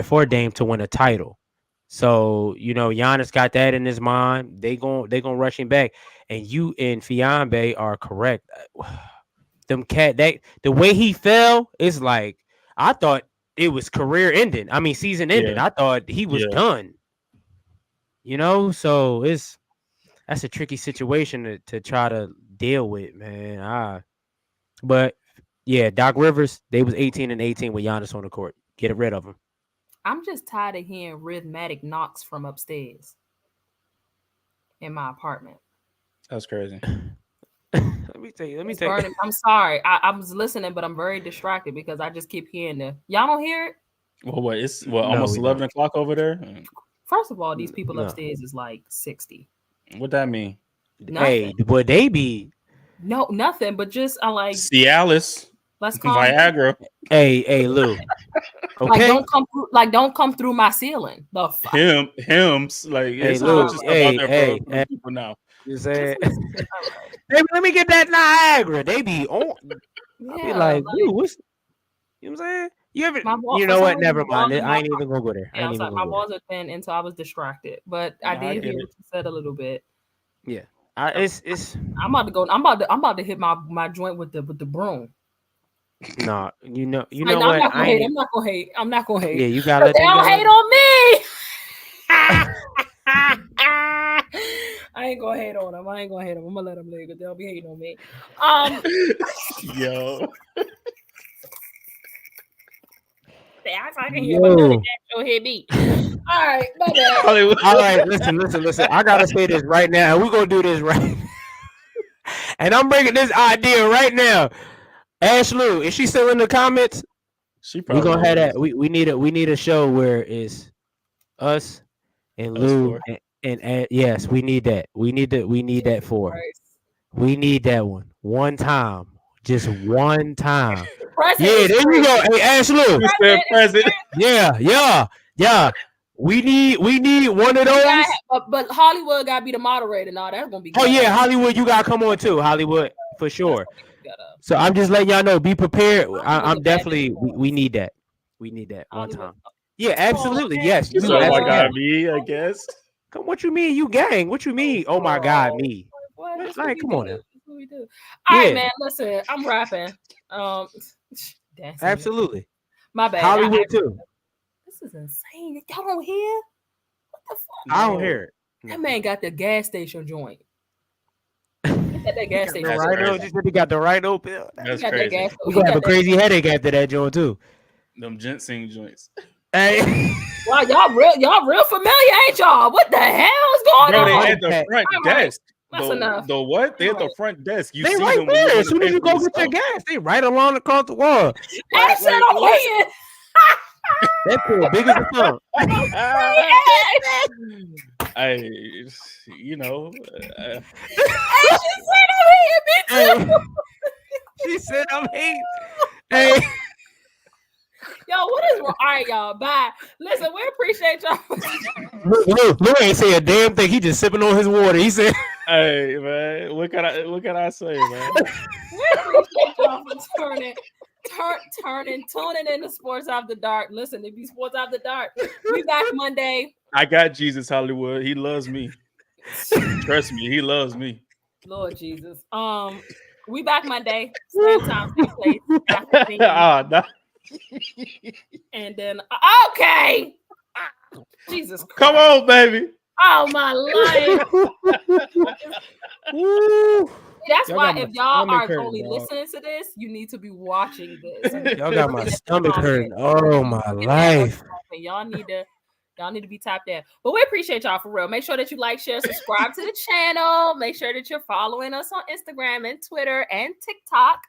for Dame to win a title. So, Giannis got that in his mind. They gonna rush him back. And you and Fiambe are correct. The way he fell is like, I thought it was career ending. I mean, season ending. Yeah. I thought he was done. So that's a tricky situation to try to deal with, man. But yeah, Doc Rivers, they was 18 and 18 with Giannis on the court. Get rid of him. I'm just tired of hearing rhythmic knocks from upstairs in my apartment. That's crazy. Let me tell you. It's burning. I'm sorry. I was listening, but I'm very distracted because I just keep hearing y'all don't hear it? Well, what? It's No, almost we 11 don't. o'clock over there. First of all, these people No. upstairs is like 60. What that mean? Hey, would they be? No, nothing, but just I like Cialis, let's call Viagra, Hey, Lou. like Okay. don't come through my ceiling. The fuck? hymns. Like Hey, it's Lou, a bunch of stuff out there hey, for hey. people now. You said, let me get that Niagara. They be on. I be Yeah, like, Lou, what's you know what I'm saying? You ever? My wall- You for know some what? reason, Never the walls mind. in I my ain't even gonna go there. I Yeah, I'm ain't sorry. even My gonna go walls are thin, and so I was distracted. But I Nah, I did get hear it. what you said a little bit. there. Yeah. It's I'm about to go. I'm about to hit my joint with the broom. nah. You know I'm what? not gonna I hate. ain't. I'm not gonna hate. I'm not gonna hate. Yeah, you gotta let They them don't guys. hate on me. I ain't gonna hate on them. I'm gonna let them live. They'll be hating on me. Yo, I can hear my nutty Yo. natural hit me. All right, my bad. Hollywood. All right, listen. I gotta say this right now, and we're gonna do this right. And I'm bringing this idea right now. Ash Lou, is she still in the comments? She We're probably gonna have is. that. We need a show where it's us and Us Lou four. and yes, we need that. We need that for. Christ. We need that one time, just one time. Present Yeah, is there you free. go. Hey, Ash Lou. You said present. Yeah. We need one of those. Yeah, but Hollywood gotta be the moderator. Now that's gonna be. Oh good. yeah, Hollywood, you gotta come on too. Hollywood for sure. So I'm just letting y'all know, be prepared. I'm definitely we need that. We need that one Hollywood. time. Yeah, absolutely. Yes. You You said, "Oh my yes, God, yes. me." I guess. Come, what you mean, you gang? What you mean? Oh my God, me. What? That's Like, what we come do. on now. That's what we do. All right, Yeah. man. Listen, I'm rapping. Dancing. Absolutely. My bad. Hollywood too. This is insane. Y'all don't hear? What the fuck? I don't hear it. That man got the gas station joint. He got that gas station. That's Rhino, crazy. just said he got the Rhino pill. That's He got that crazy. gas. We he gonna have a got that- crazy headache after that joint too. Them ginseng joints. Hey. Wow, y'all real familiar, ain't y'all? What the hell is going Bro, on? they on? at the front All right. desk. That's the, enough. The what? They at the All right. front desk. You They see right them when there. you As soon as you go get your stuff. gas, they right along across the wall. I said I'm what? waiting. That pill big as a thumb. I, you know, She said I'm hating. Hey. Yo, what is wrong? All right, y'all. Bye. Listen, we appreciate y'all. Lou ain't say a damn thing. He just sipping on his water. He said, hey man, what can I say, man? We appreciate y'all for tuning in to Sports After Dark. Listen, it be Sports After Dark. We back Monday. I got Jesus, Hollywood. He loves me. Trust me, he loves me. Lord Jesus. We back Monday. Same time, same place. After No. and then okay. Jesus Christ. Come on, baby. Oh my life. Woo. That's Y'all why got my if y'all stomach are hurting, only dog. listening to this, you need to be watching this. Y'all got my stomach hurting. Oh my life. Y'all need to be tapped in. But we appreciate y'all for real. Make sure that you like, share, subscribe to the channel. Make sure that you're following us on Instagram and Twitter and TikTok.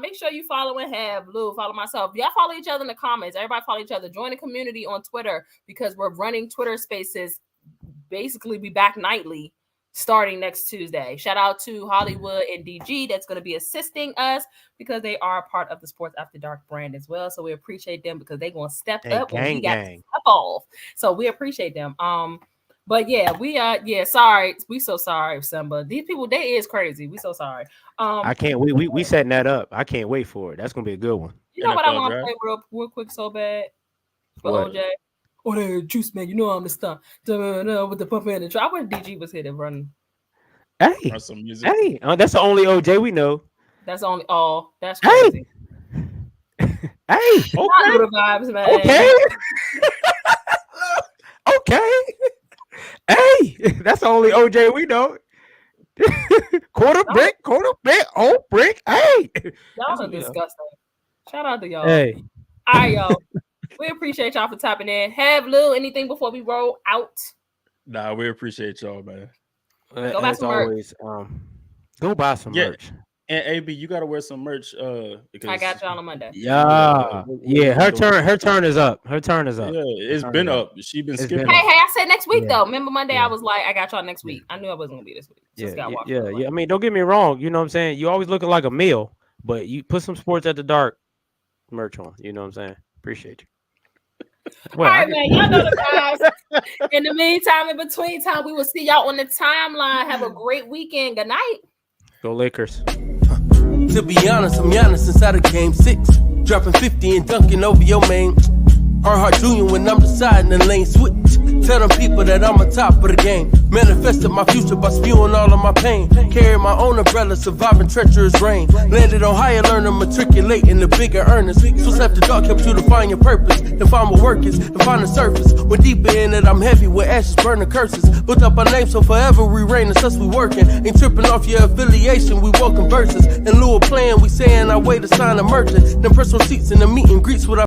Make sure you follow and have Lou, follow myself. Y'all follow each other in the comments. Everybody follow each other. Join the community on Twitter because we're running Twitter Spaces. Basically, be back nightly starting next Tuesday. Shout out to Hollywood and DG that's going to be assisting us because they are a part of the Sports After Dark brand as well. So we appreciate them because they're going to step up when we got to step off. So we appreciate them. But yeah, sorry. We so sorry, Simba. These people, they is crazy. We so sorry. I can't wait. We setting that up. I can't wait for it. That's gonna be a good one. You know what I NFL want to draft. play real quick so bad for What? OJ. Oh, there, Juice Man. You know I'm the stunt. With the pump in the trap. I wish DG was here to run. Hey, Or some music. hey, that's the only OJ we know. That's only all. That's Hey. crazy. Hey, Not little vibes, man. okay, okay. Hey, that's the only OJ we know. quarter brick, oh brick. Hey, Y'all are disgusting. Shout out to y'all. hey. All right, y'all. We appreciate y'all for tapping in. Have Lou anything before we roll out? Nah, we appreciate y'all, man. Go buy As some merch. always, go buy some Yeah. merch. And AB, you gotta wear some merch. Because I got y'all on Monday. Yeah, yeah. Her turn is up. Her turn is up. Yeah, it's Turn been it up. up. She been It's skipping. been Hey, up. I said next week Yeah. though. Remember Monday? Yeah. I was like, I got y'all next week. I knew I wasn't gonna be this week. Just got watched. Yeah. I mean, don't get me wrong. You know what I'm saying? You always looking like a meal, but you put some Sports After Dark merch on. You know what I'm saying? Appreciate you. All right, man. Y'all know the guys. In the meantime, in between time, we will see y'all on the timeline. Have a great weekend. Good night. Go Lakers. To be honest, I'm Giannis inside of game 6. Dropping 50 and dunking over your main. Earnhardt Jr. when I'm deciding the lane switch. Tell them people that I'm on top of the game. Manifested my future by spewing all of my pain. Carry my own umbrella, surviving treacherous rain. Landed on higher learner, matriculating the bigger earners. Switch after dark helps you to find your purpose. To find what work is, to find the surface. When deeper in it, I'm heavy with ashes, burning curses. Built up our name so forever we reign, it's us we working. Ain't tripping off your affiliation, we welcome verses. In lieu of playing, we saying our way to sign a merchant. Then press receipts in the meet and greets with our